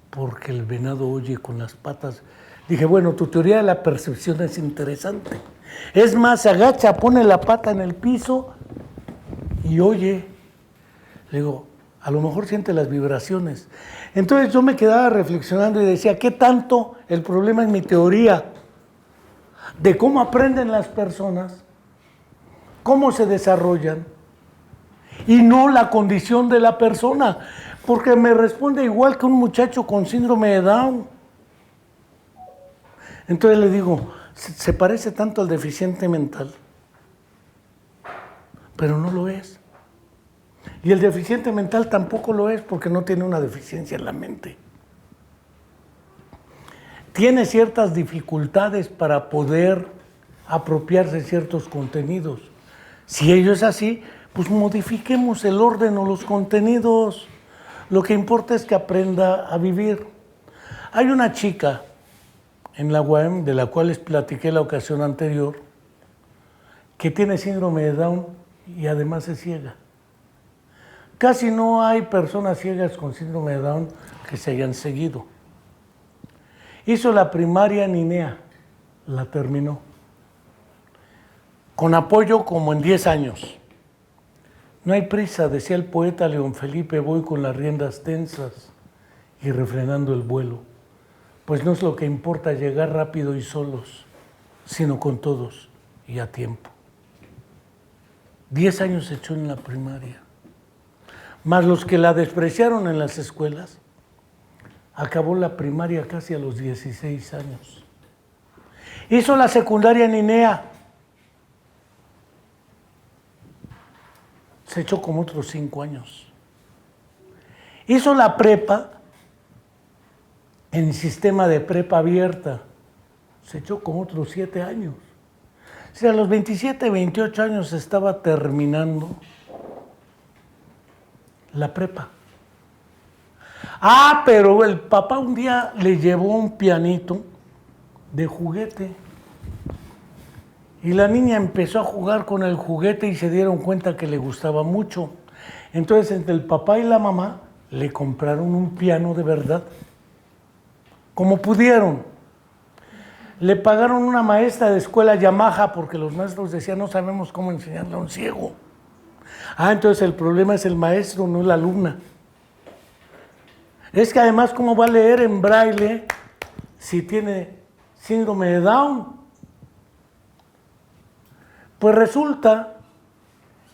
S1: porque el venado oye con las patas. Dije, bueno, tu teoría de la percepción es interesante. Es más, se agacha, pone la pata en el piso y oye. Le digo, a lo mejor siente las vibraciones. Entonces yo me quedaba reflexionando y decía, ¿qué tanto el problema es mi teoría de cómo aprenden las personas, cómo se desarrollan, y no la condición de la persona? Porque me responde igual que un muchacho con síndrome de Down. Entonces le digo, se parece tanto al deficiente mental, pero no lo es. Y el deficiente mental tampoco lo es, porque no tiene una deficiencia en la mente. Tiene ciertas dificultades para poder apropiarse de ciertos contenidos. Si ello es así, pues modifiquemos el orden o los contenidos. Lo que importa es que aprenda a vivir. Hay una chica en la UAM, de la cual les platiqué la ocasión anterior, que tiene síndrome de Down y además es ciega. Casi no hay personas ciegas con síndrome de Down que se hayan seguido. Hizo la primaria en INEA, la terminó. con apoyo como en 10 años. No hay prisa, decía el poeta León Felipe, voy con las riendas tensas y refrenando el vuelo, pues no es lo que importa llegar rápido y solos, sino con todos y a tiempo. 10 años se echó en la primaria, más los que la despreciaron en las escuelas. Acabó la primaria casi a los 16 años. Hizo la secundaria en INEA. Se echó como otros 5 años. Hizo la prepa en sistema de prepa abierta. Se echó como otros 7 años. O sea, a los 27, 28 años estaba terminando la prepa. Ah, pero el papá un día le llevó un pianito de juguete y la niña empezó a jugar con el juguete y se dieron cuenta que le gustaba mucho. Entonces, entre el papá y la mamá le compraron un piano de verdad, como pudieron. Le pagaron una maestra de escuela Yamaha porque los maestros decían no sabemos cómo enseñarle a un ciego. Ah, entonces el problema es el maestro, no la alumna. Es que además, ¿cómo va a leer en braille si tiene síndrome de Down? Pues resulta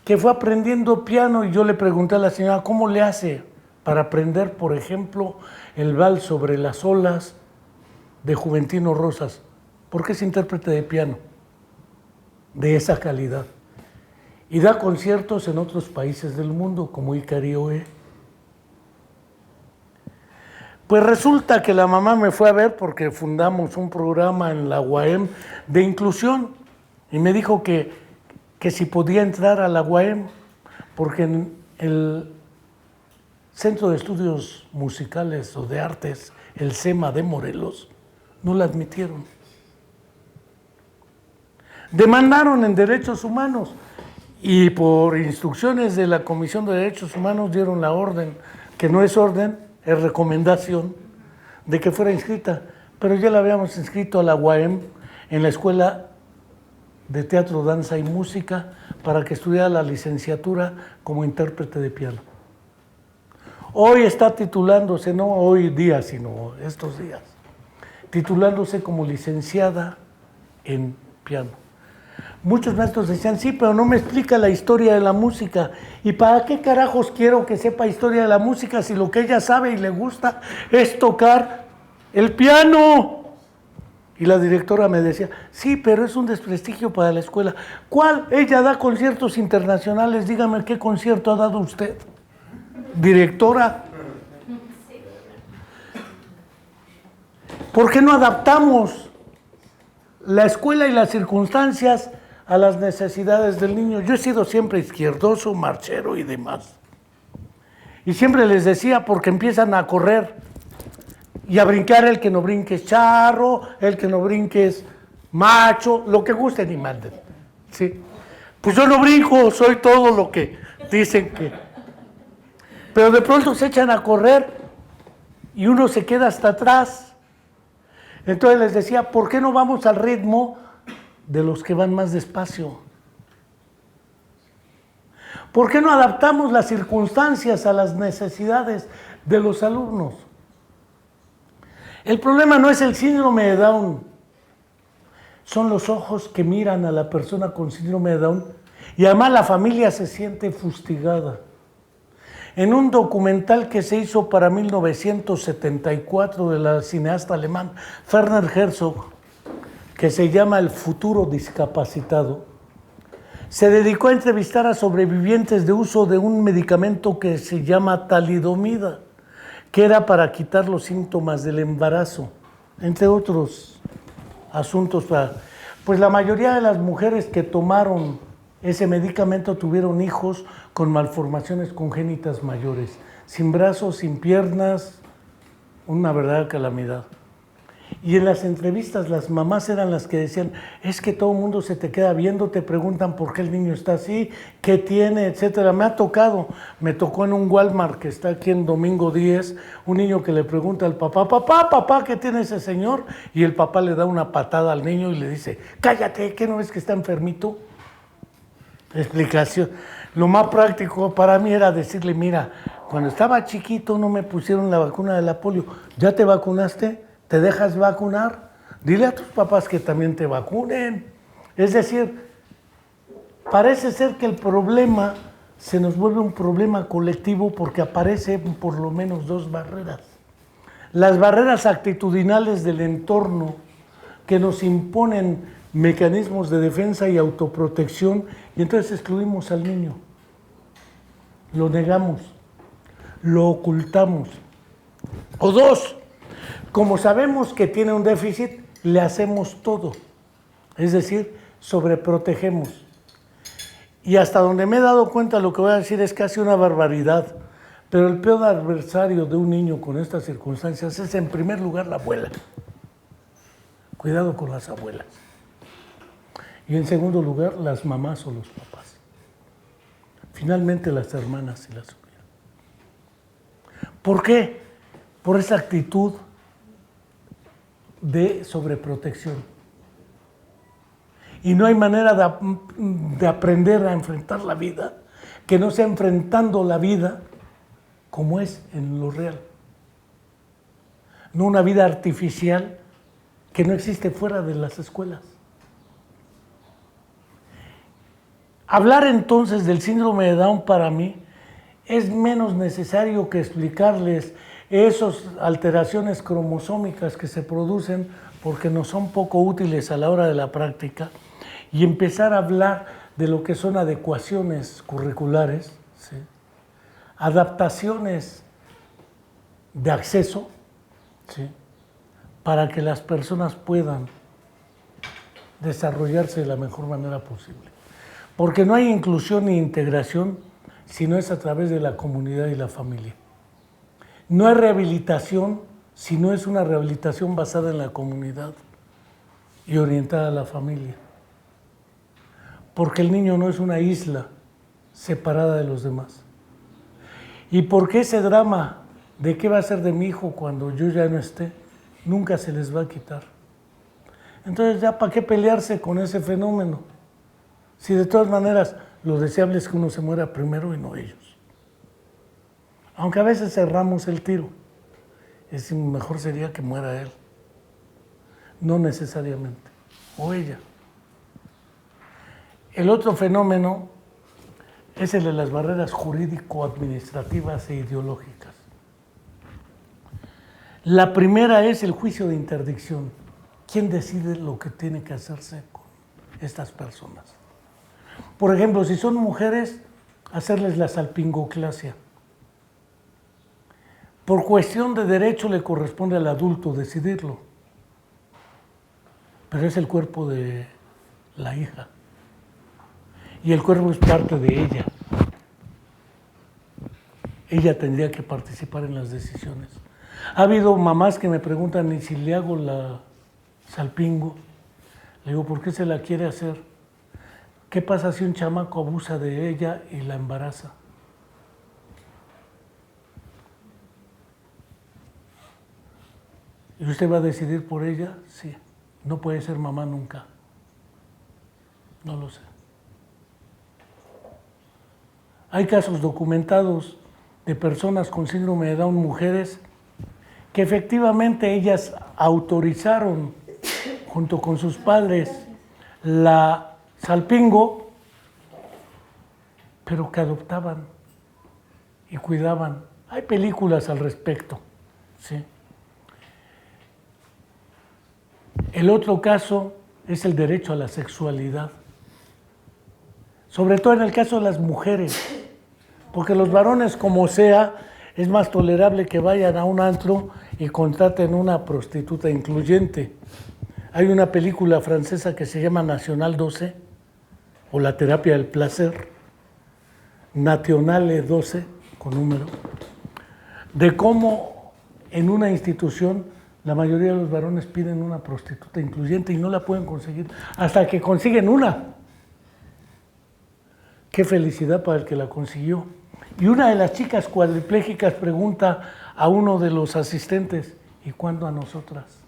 S1: que fue aprendiendo piano y yo le pregunté a la señora, ¿cómo le hace para aprender, por ejemplo, el vals sobre las olas de Juventino Rosas? Porque es intérprete de piano de esa calidad. Y da conciertos en otros países del mundo, como Icarioe. Pues resulta que la mamá me fue a ver porque fundamos un programa en la UAM de inclusión y me dijo que si podía entrar a la UAM porque en el Centro de Estudios Musicales o de Artes, el CEMA de Morelos, no la admitieron. Demandaron en Derechos Humanos y por instrucciones de la Comisión de Derechos Humanos dieron la orden, que no es orden, es recomendación de que fuera inscrita, pero ya la habíamos inscrito a la UAM en la Escuela de Teatro, Danza y Música para que estudiara la licenciatura como intérprete de piano. Hoy está titulándose, no hoy día, sino estos días, titulándose como licenciada en piano. Muchos maestros decían, sí, pero no me explica la historia de la música. ¿Y para qué carajos quiero que sepa historia de la música si lo que ella sabe y le gusta es tocar el piano? Y la directora me decía, sí, pero es un desprestigio para la escuela. ¿Cuál? Ella da conciertos internacionales. Dígame, ¿qué concierto ha dado usted? Directora. ¿Por qué no adaptamos la escuela y las circunstancias a las necesidades del niño? Yo he sido siempre izquierdoso, marchero y demás. Y siempre les decía, porque empiezan a correr y a brincar, el que no brinque es charro, el que no brinque es macho, lo que gusten y manden. ¿Sí? Pues yo no brinco, soy todo lo que dicen que. Pero de pronto se echan a correr y uno se queda hasta atrás. Entonces les decía, ¿por qué no vamos al ritmo de los que van más despacio? ¿Por qué no adaptamos las circunstancias a las necesidades de los alumnos? El problema no es el síndrome de Down, son los ojos que miran a la persona con síndrome de Down y además la familia se siente fustigada. En un documental que se hizo para 1974 de la cineasta alemán Werner Herzog, que se llama El futuro discapacitado, se dedicó a entrevistar a sobrevivientes de uso de un medicamento que se llama talidomida, que era para quitar los síntomas del embarazo, entre otros asuntos. Pues la mayoría de las mujeres que tomaron ese medicamento tuvieron hijos con malformaciones congénitas mayores, sin brazos, sin piernas, una verdadera calamidad. Y en las entrevistas las mamás eran las que decían, es que todo el mundo se te queda viendo, te preguntan por qué el niño está así, qué tiene, etcétera. Me tocó en un Walmart que está aquí en Domingo 10, un niño que le pregunta al papá, papá, ¿qué tiene ese señor? Y el papá le da una patada al niño y le dice, cállate, ¿qué no ves que está enfermito? explicación. Lo más práctico para mí era decirle, mira, cuando estaba chiquito no me pusieron la vacuna de la polio. ¿Ya te vacunaste? ¿Te dejas vacunar? Dile a tus papás que también te vacunen. Es decir, parece ser que el problema se nos vuelve un problema colectivo porque aparecen por lo menos dos barreras. Las barreras actitudinales del entorno que nos imponen mecanismos de defensa y autoprotección, y entonces excluimos al niño. Lo negamos, lo ocultamos. O dos, como sabemos que tiene un déficit, le hacemos todo. Es decir, sobreprotegemos. Y hasta donde me he dado cuenta, lo que voy a decir es casi una barbaridad. Pero el peor adversario de un niño con estas circunstancias es, en primer lugar, la abuela. Cuidado con las abuelas. Y en segundo lugar, las mamás o los papás. Finalmente, las hermanas y las sobrinas. ¿Por qué? Por esa actitud de sobreprotección. Y no hay manera de aprender a enfrentar la vida que no sea enfrentando la vida como es en lo real. No una vida artificial que no existe fuera de las escuelas. Hablar entonces del síndrome de Down para mí es menos necesario que explicarles esas alteraciones cromosómicas que se producen porque nos son poco útiles a la hora de la práctica, y empezar a hablar de lo que son adecuaciones curriculares, ¿sí? Adaptaciones de acceso, ¿sí? Para que las personas puedan desarrollarse de la mejor manera posible. Porque no hay inclusión ni integración si no es a través de la comunidad y la familia. No hay rehabilitación si no es una rehabilitación basada en la comunidad y orientada a la familia. Porque el niño no es una isla separada de los demás. Y porque ese drama de qué va a ser de mi hijo cuando yo ya no esté, nunca se les va a quitar. Entonces, ya para qué pelearse con ese fenómeno, si de todas maneras lo deseable es que uno se muera primero y no ellos. Aunque a veces cerramos el tiro, es mejor sería que muera él, no necesariamente, o ella. El otro fenómeno es el de las barreras jurídico-administrativas e ideológicas. La primera es el juicio de interdicción. ¿Quién decide lo que tiene que hacerse con estas personas? Por ejemplo, si son mujeres, hacerles la salpingoclasia. Por cuestión de derecho le corresponde al adulto decidirlo, pero es el cuerpo de la hija y el cuerpo es parte de ella. Ella tendría que participar en las decisiones. Ha habido mamás que me preguntan, ¿y si le hago la salpingo? Le digo, ¿por qué se la quiere hacer? ¿Qué pasa si un chamaco abusa de ella y la embaraza? ¿Y usted va a decidir por ella? Sí. No puede ser mamá nunca. No lo sé. Hay casos documentados de personas con síndrome de Down, mujeres, que efectivamente ellas autorizaron, junto con sus padres, la salpingo, pero que adoptaban y cuidaban. Hay películas al respecto, ¿sí? El otro caso es el derecho a la sexualidad, sobre todo en el caso de las mujeres, porque los varones, como sea, es más tolerable que vayan a un antro y contraten una prostituta incluyente. Hay una película francesa que se llama National 12, o La terapia del placer, Nationale 12, con número, de cómo en una institución la mayoría de los varones piden una prostituta incluyente y no la pueden conseguir hasta que consiguen una. Qué felicidad para el que la consiguió. Y una de las chicas cuadriplégicas pregunta a uno de los asistentes, ¿y cuándo a nosotras?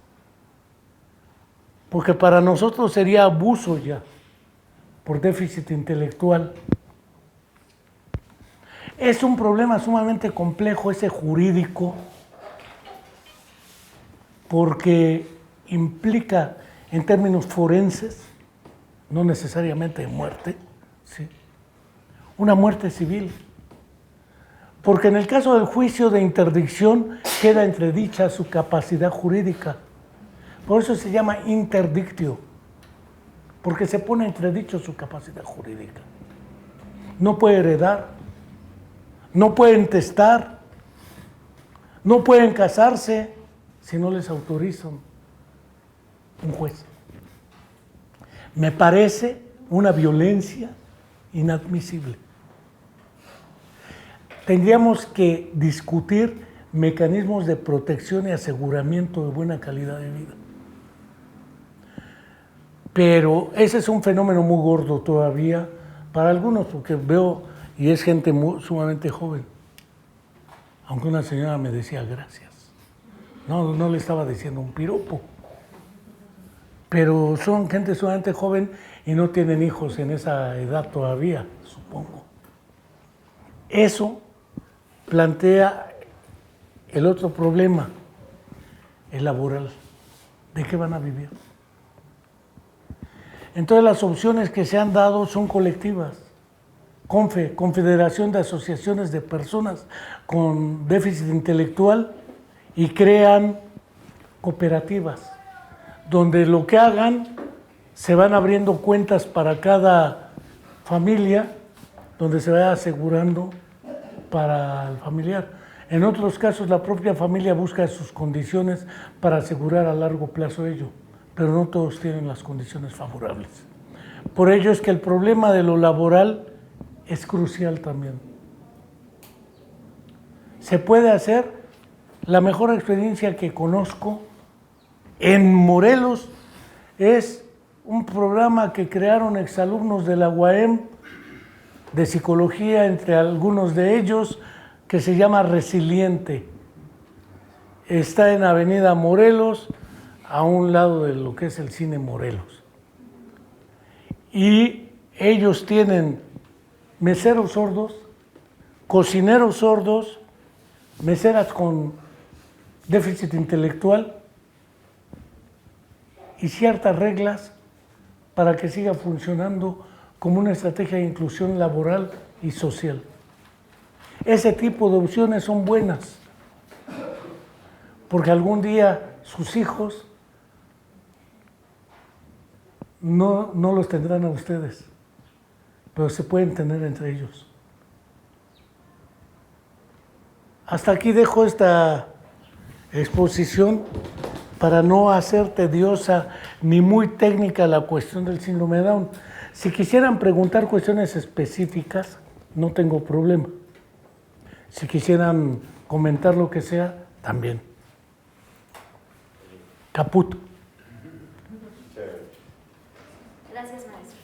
S1: Porque para nosotros sería abuso ya. por déficit intelectual. Es un problema sumamente complejo ese jurídico, porque implica en términos forenses, no necesariamente de muerte, ¿sí?, una muerte civil. Porque en el caso del juicio de interdicción queda entredicha su capacidad jurídica. Por eso se llama interdictio, porque se pone entredicho su capacidad jurídica. No puede heredar, no pueden testar, no pueden casarse si no les autorizan un juez. Me parece una violencia inadmisible. Tendríamos que discutir mecanismos de protección y aseguramiento de buena calidad de vida. Pero ese es un fenómeno muy gordo todavía para algunos, porque veo, y es gente sumamente joven. Aunque una señora me decía gracias. No le estaba diciendo un piropo. Pero son gente sumamente joven y no tienen hijos en esa edad todavía, supongo. Eso plantea el otro problema, el laboral. ¿De qué van a vivir? Entonces las opciones que se han dado son colectivas. CONFE, Confederación de Asociaciones de Personas con Déficit Intelectual, y crean cooperativas, donde lo que hagan, se van abriendo cuentas para cada familia, donde se va asegurando para el familiar. En otros casos, la propia familia busca sus condiciones para asegurar a largo plazo ello, pero no todos tienen las condiciones favorables. Por ello es que el problema de lo laboral es crucial también. Se puede hacer, la mejor experiencia que conozco en Morelos es un programa que crearon exalumnos de la UAM de psicología, entre algunos de ellos, que se llama Resiliente. Está en Avenida Morelos, a un lado de lo que es el Cine Morelos. Y ellos tienen meseros sordos, cocineros sordos, meseras con déficit intelectual y ciertas reglas para que siga funcionando como una estrategia de inclusión laboral y social. Ese tipo de opciones son buenas, porque algún día sus hijos no los tendrán a ustedes, pero se pueden tener entre ellos. Hasta aquí dejo esta exposición para no hacer tediosa ni muy técnica la cuestión del síndrome de Down. Si quisieran preguntar cuestiones específicas, no tengo problema. Si quisieran comentar lo que sea, también. Caput.
S2: Gracias, maestro.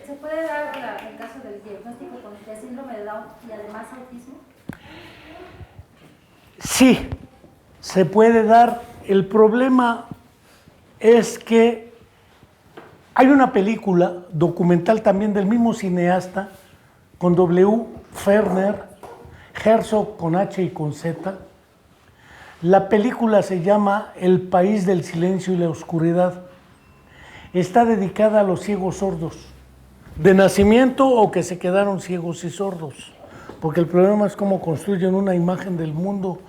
S2: ¿Se puede dar el caso del diagnóstico de síndrome de Down y además autismo?
S1: Sí, se puede dar. El problema es que hay una película documental también del mismo cineasta, con W. Ferner, Herzog con H y con Z. La película se llama El país del silencio y la oscuridad. Está dedicada a los ciegos sordos, de nacimiento o que se quedaron ciegos y sordos, porque el problema es cómo construyen una imagen del mundo.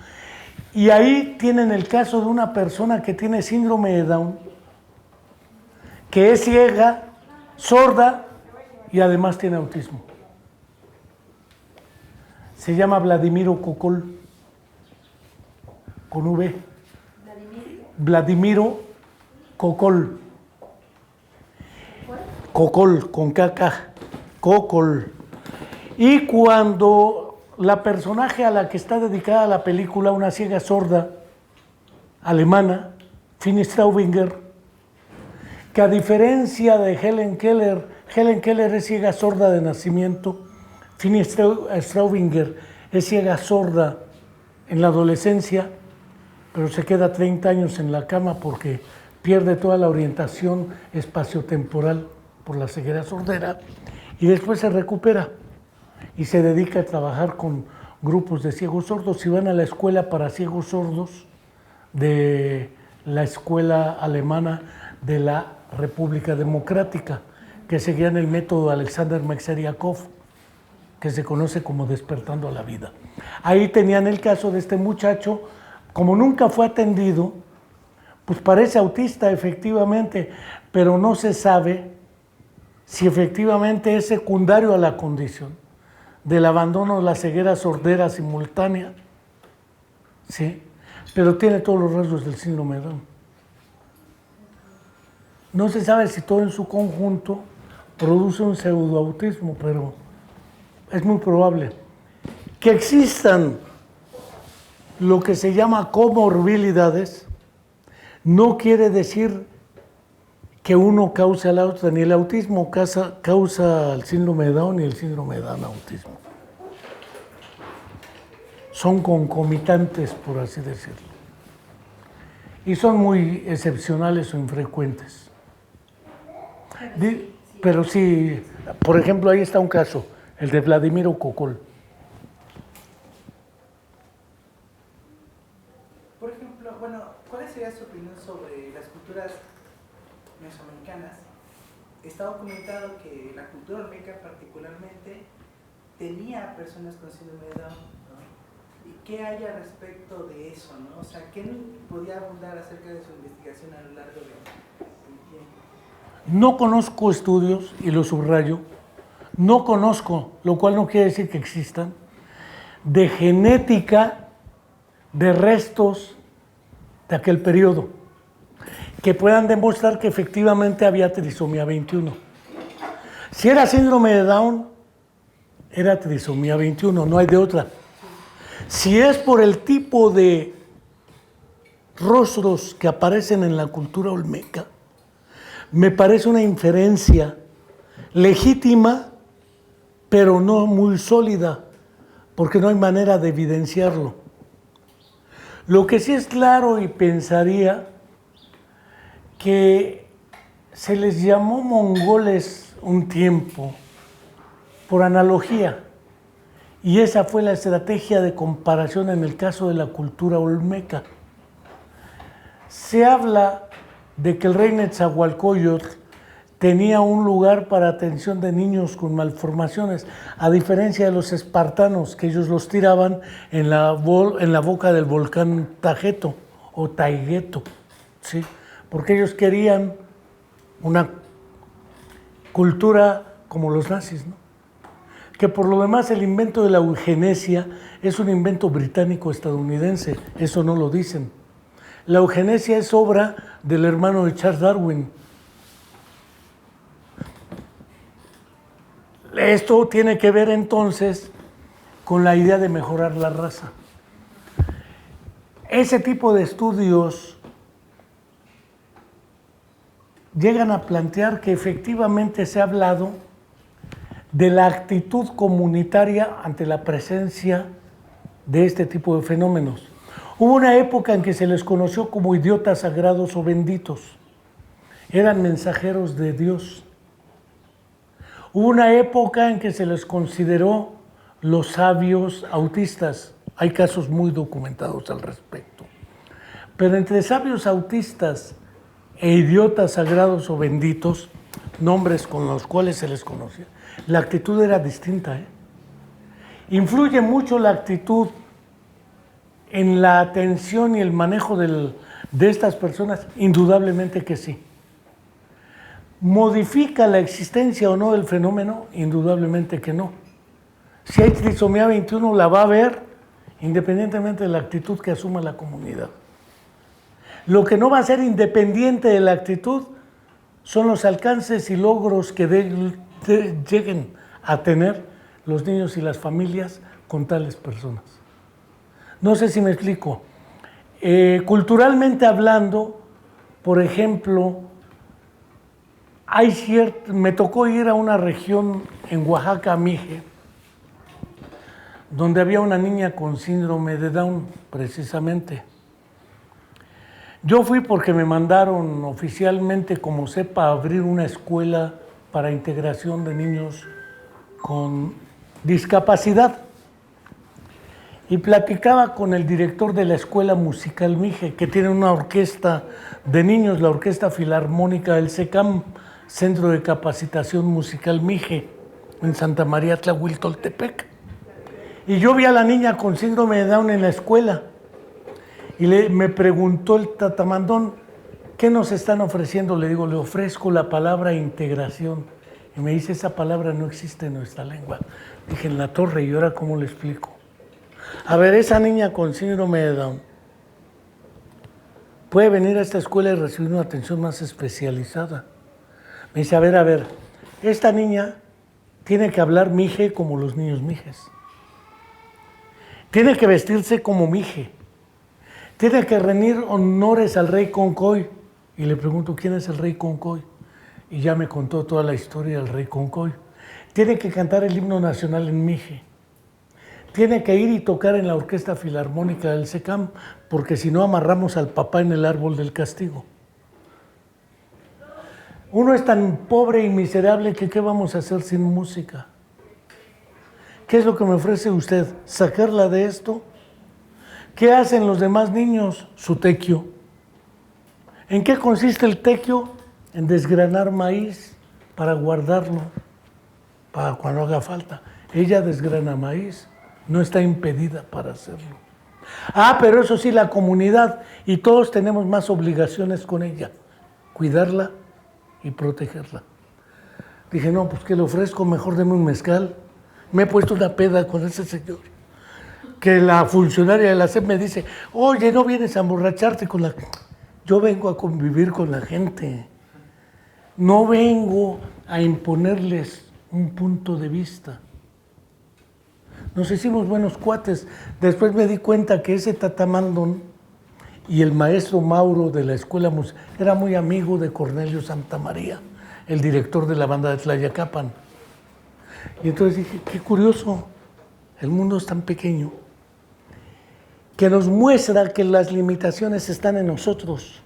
S1: Y ahí tienen el caso de una persona que tiene síndrome de Down, que es ciega, sorda y además tiene autismo. Se llama Vladimiro Kokol, con V. Vladimiro Kokol. Kokol, con KK. Kokol. Y cuando la personaje a la que está dedicada la película, una ciega sorda alemana, Fini Straubinger, que a diferencia de Helen Keller es ciega sorda de nacimiento, Fini Straubinger es ciega sorda en la adolescencia, pero se queda 30 años en la cama porque pierde toda la orientación espaciotemporal por la ceguera sordera y después se recupera y se dedica a trabajar con grupos de ciegos sordos y van a la escuela para ciegos sordos de la escuela alemana de la República Democrática, que seguían el método Alexander Mecheriakov, que se conoce como Despertando a la Vida. Ahí tenían el caso de este muchacho, como nunca fue atendido, pues parece autista efectivamente, pero no se sabe si efectivamente es secundario a la condición del abandono de la ceguera sordera simultánea, ¿sí? Pero tiene todos los rasgos del síndrome de Down. No se sabe si todo en su conjunto produce un pseudoautismo, pero es muy probable. Que existan lo que se llama comorbilidades no quiere decir que uno cause a la otra, ni el autismo causa el síndrome de Down ni el síndrome de Down autismo. Son concomitantes, por así decirlo. Y son muy excepcionales o infrecuentes. Pero sí, por ejemplo, ahí está un caso, el de Vladimiro Kokol.
S3: Por ejemplo, bueno, ¿cuál sería su opinión sobre las culturas mesoamericanas? Está documentado que la cultura olmeca particularmente tenía personas con síndrome de Down, ¿no? ¿Y qué hay al respecto de eso, no? O sea, ¿qué podía abundar acerca de su investigación a lo largo del tiempo?
S1: No conozco estudios, y lo subrayo, no conozco, lo cual no quiere decir que existan, de genética de restos de aquel periodo, que puedan demostrar que efectivamente había trisomía 21. Si era síndrome de Down, era trisomía 21, no hay de otra. Si es por el tipo de rostros que aparecen en la cultura olmeca, me parece una inferencia legítima, pero no muy sólida, porque no hay manera de evidenciarlo. Lo que sí es claro, y pensaría que se les llamó mongoles un tiempo por analogía, y esa fue la estrategia de comparación en el caso de la cultura olmeca. Se habla de que el rey Netzahualcóyotl tenía un lugar para atención de niños con malformaciones, a diferencia de los espartanos, que ellos los tiraban en la boca del volcán Tageto o Taigeto, ¿sí? Porque ellos querían una cultura como los nazis, ¿no? Que por lo demás el invento de la eugenesia es un invento británico-estadounidense, eso no lo dicen. La eugenesia es obra del hermano de Charles Darwin. Esto tiene que ver entonces con la idea de mejorar la raza. Ese tipo de estudios llegan a plantear que efectivamente se ha hablado de la actitud comunitaria ante la presencia de este tipo de fenómenos. Hubo una época en que se les conoció como idiotas sagrados o benditos. Eran mensajeros de Dios. Hubo una época en que se les consideró los sabios autistas. Hay casos muy documentados al respecto. Pero entre sabios autistas e idiotas sagrados o benditos, nombres con los cuales se les conocía, la actitud era distinta, ¿eh? Influye mucho la actitud en la atención y el manejo de estas personas, indudablemente que sí. ¿Modifica la existencia o no del fenómeno? Indudablemente que no. Si hay trisomía 21, la va a haber independientemente de la actitud que asuma la comunidad. Lo que no va a ser independiente de la actitud son los alcances y logros que lleguen a tener los niños y las familias con tales personas. No sé si me explico. Culturalmente hablando, por ejemplo, me tocó ir a una región en Oaxaca, Mije, donde había una niña con síndrome de Down, precisamente. Yo fui porque me mandaron oficialmente como CEPA a abrir una escuela para integración de niños con discapacidad. Y platicaba con el director de la Escuela Musical Mije, que tiene una orquesta de niños, la Orquesta Filarmónica del SECAM, Centro de Capacitación Musical Mije, en Santa María Tlahuiltoltepec. Y yo vi a la niña con síndrome de Down en la escuela. Y me preguntó el tatamandón, ¿qué nos están ofreciendo? Le digo, le ofrezco la palabra integración. Y me dice, esa palabra no existe en nuestra lengua. Dije, en la torre, ¿y ahora cómo le explico? A ver, esa niña con síndrome de Down puede venir a esta escuela y recibir una atención más especializada. Me dice, a ver, esta niña tiene que hablar mije como los niños mijes. Tiene que vestirse como mije. Tiene que rendir honores al rey Concoy. Y le pregunto, ¿quién es el rey Concoy? Y ya me contó toda la historia del rey Concoy. Tiene que cantar el himno nacional en mije. Tiene que ir y tocar en la Orquesta Filarmónica del SECAM, porque si no amarramos al papá en el árbol del castigo. Uno es tan pobre y miserable que ¿qué vamos a hacer sin música? ¿Qué es lo que me ofrece usted? ¿Sacarla de esto? ¿Qué hacen los demás niños? Su tequio. ¿En qué consiste el tequio? En desgranar maíz para guardarlo, para cuando haga falta. Ella desgrana maíz. No está impedida para hacerlo. Pero eso sí, la comunidad, y todos tenemos más obligaciones con ella, cuidarla y protegerla. Dije, no, pues que le ofrezco, mejor deme un mezcal. Me he puesto una peda con ese señor. Que la funcionaria de la SEP me dice, oye, no vienes a emborracharte con la... Yo vengo a convivir con la gente. No vengo a imponerles un punto de vista. Nos hicimos buenos cuates. Después me di cuenta que ese tatamandón y el maestro Mauro de la escuela musical era muy amigo de Cornelio Santamaría, el director de la banda de Tlayacapan. Y entonces dije, qué curioso, el mundo es tan pequeño que nos muestra que las limitaciones están en nosotros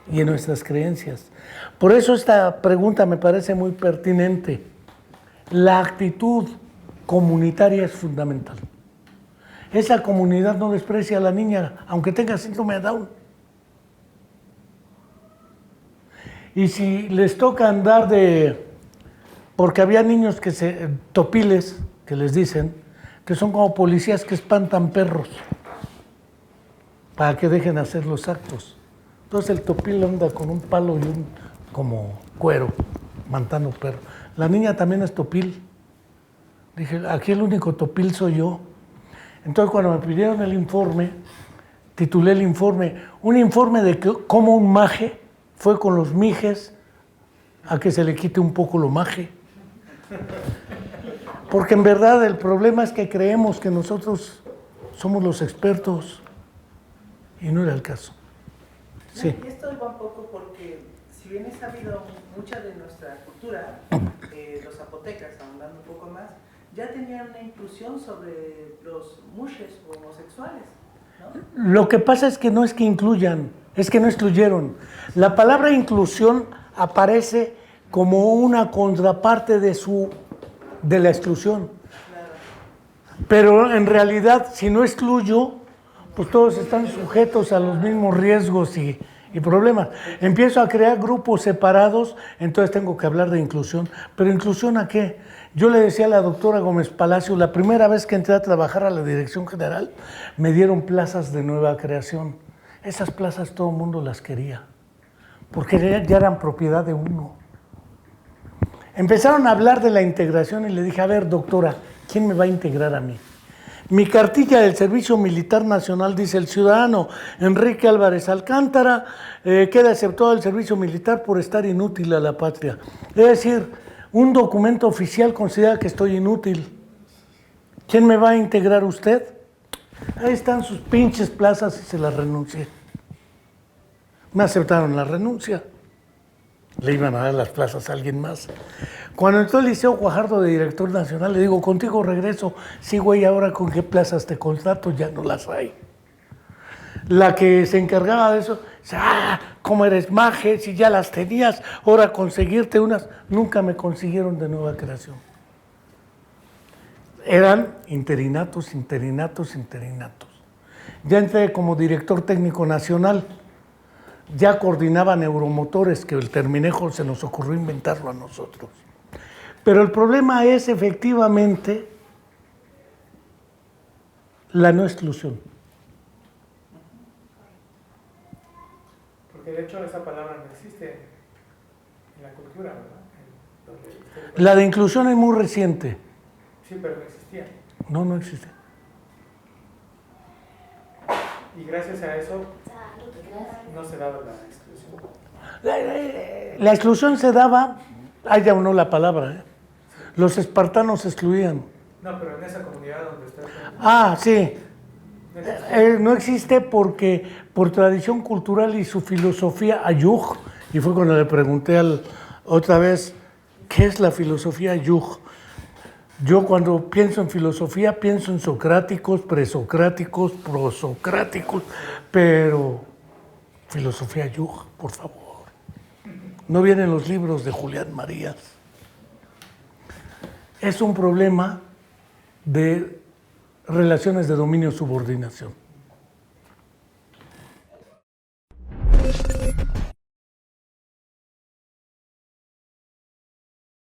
S1: y en nuestras creencias. Por eso esta pregunta me parece muy pertinente. La actitud comunitaria es fundamental. Esa comunidad no desprecia a la niña, aunque tenga síndrome de Down. Y si les toca andar porque había niños topiles, que les dicen, que son como policías que espantan perros, para que dejen hacer los actos. Entonces el topil anda con un palo y un como cuero, mantando perros. La niña también es topil. Dije, aquí el único topil soy yo. Entonces cuando me pidieron el informe, titulé el informe, un informe de cómo un maje fue con los mijes a que se le quite un poco lo maje. Porque en verdad el problema es que creemos que nosotros somos los expertos y no era el caso. Sí.
S3: Y esto va un poco porque, si bien es sabido, mucha de nuestra cultura, los zapotecas, ahondando un poco más, ya tenían una inclusión sobre los mushes o homosexuales, ¿no?
S1: Lo que pasa es que no es que incluyan, es que no excluyeron. La palabra inclusión aparece como una contraparte de la exclusión. Pero en realidad, si no excluyo, pues todos están sujetos a los mismos riesgos y problemas. Empiezo a crear grupos separados, entonces tengo que hablar de inclusión. ¿Pero inclusión a qué? Yo le decía a la doctora Gómez Palacio, la primera vez que entré a trabajar a la Dirección General, me dieron plazas de nueva creación. Esas plazas todo el mundo las quería, porque ya eran propiedad de uno. Empezaron a hablar de la integración y le dije, a ver, doctora, ¿quién me va a integrar a mí? Mi cartilla del Servicio Militar Nacional dice, el ciudadano Enrique Álvarez Alcántara queda exceptuado del servicio militar por estar inútil a la patria. Es decir, un documento oficial considera que estoy inútil. ¿Quién me va a integrar usted? Ahí están sus pinches plazas y se las renuncié. Me aceptaron la renuncia. Le iban a dar las plazas a alguien más. Cuando entró el Liceo Guajardo de director nacional, le digo, contigo regreso. Sí, güey, ahora con qué plazas te contrato, ya no las hay. la que se encargaba de eso, dice, cómo eres maje, si ya las tenías, ahora conseguirte unas, nunca me consiguieron de nueva creación. Eran interinatos. Ya entré como director técnico nacional, ya coordinaba neuromotores, que el terminejo se nos ocurrió inventarlo a nosotros. Pero el problema es efectivamente la no exclusión.
S4: Porque de hecho esa palabra no existe en la cultura, ¿verdad?
S1: La de inclusión es muy reciente.
S4: Sí, pero no existía.
S1: No existe.
S4: Y gracias a eso no se daba la exclusión.
S1: La exclusión se daba, haya o no la palabra, los espartanos excluían.
S4: No, pero en esa comunidad donde usted...
S1: Sí. No existe porque por tradición cultural y su filosofía ayuj, y fue cuando le pregunté otra vez, ¿qué es la filosofía ayuj? Yo cuando pienso en filosofía pienso en socráticos, presocráticos, prosocráticos, pero filosofía ayuj, por favor. No vienen los libros de Julián Marías. Es un problema de relaciones de dominio-subordinación.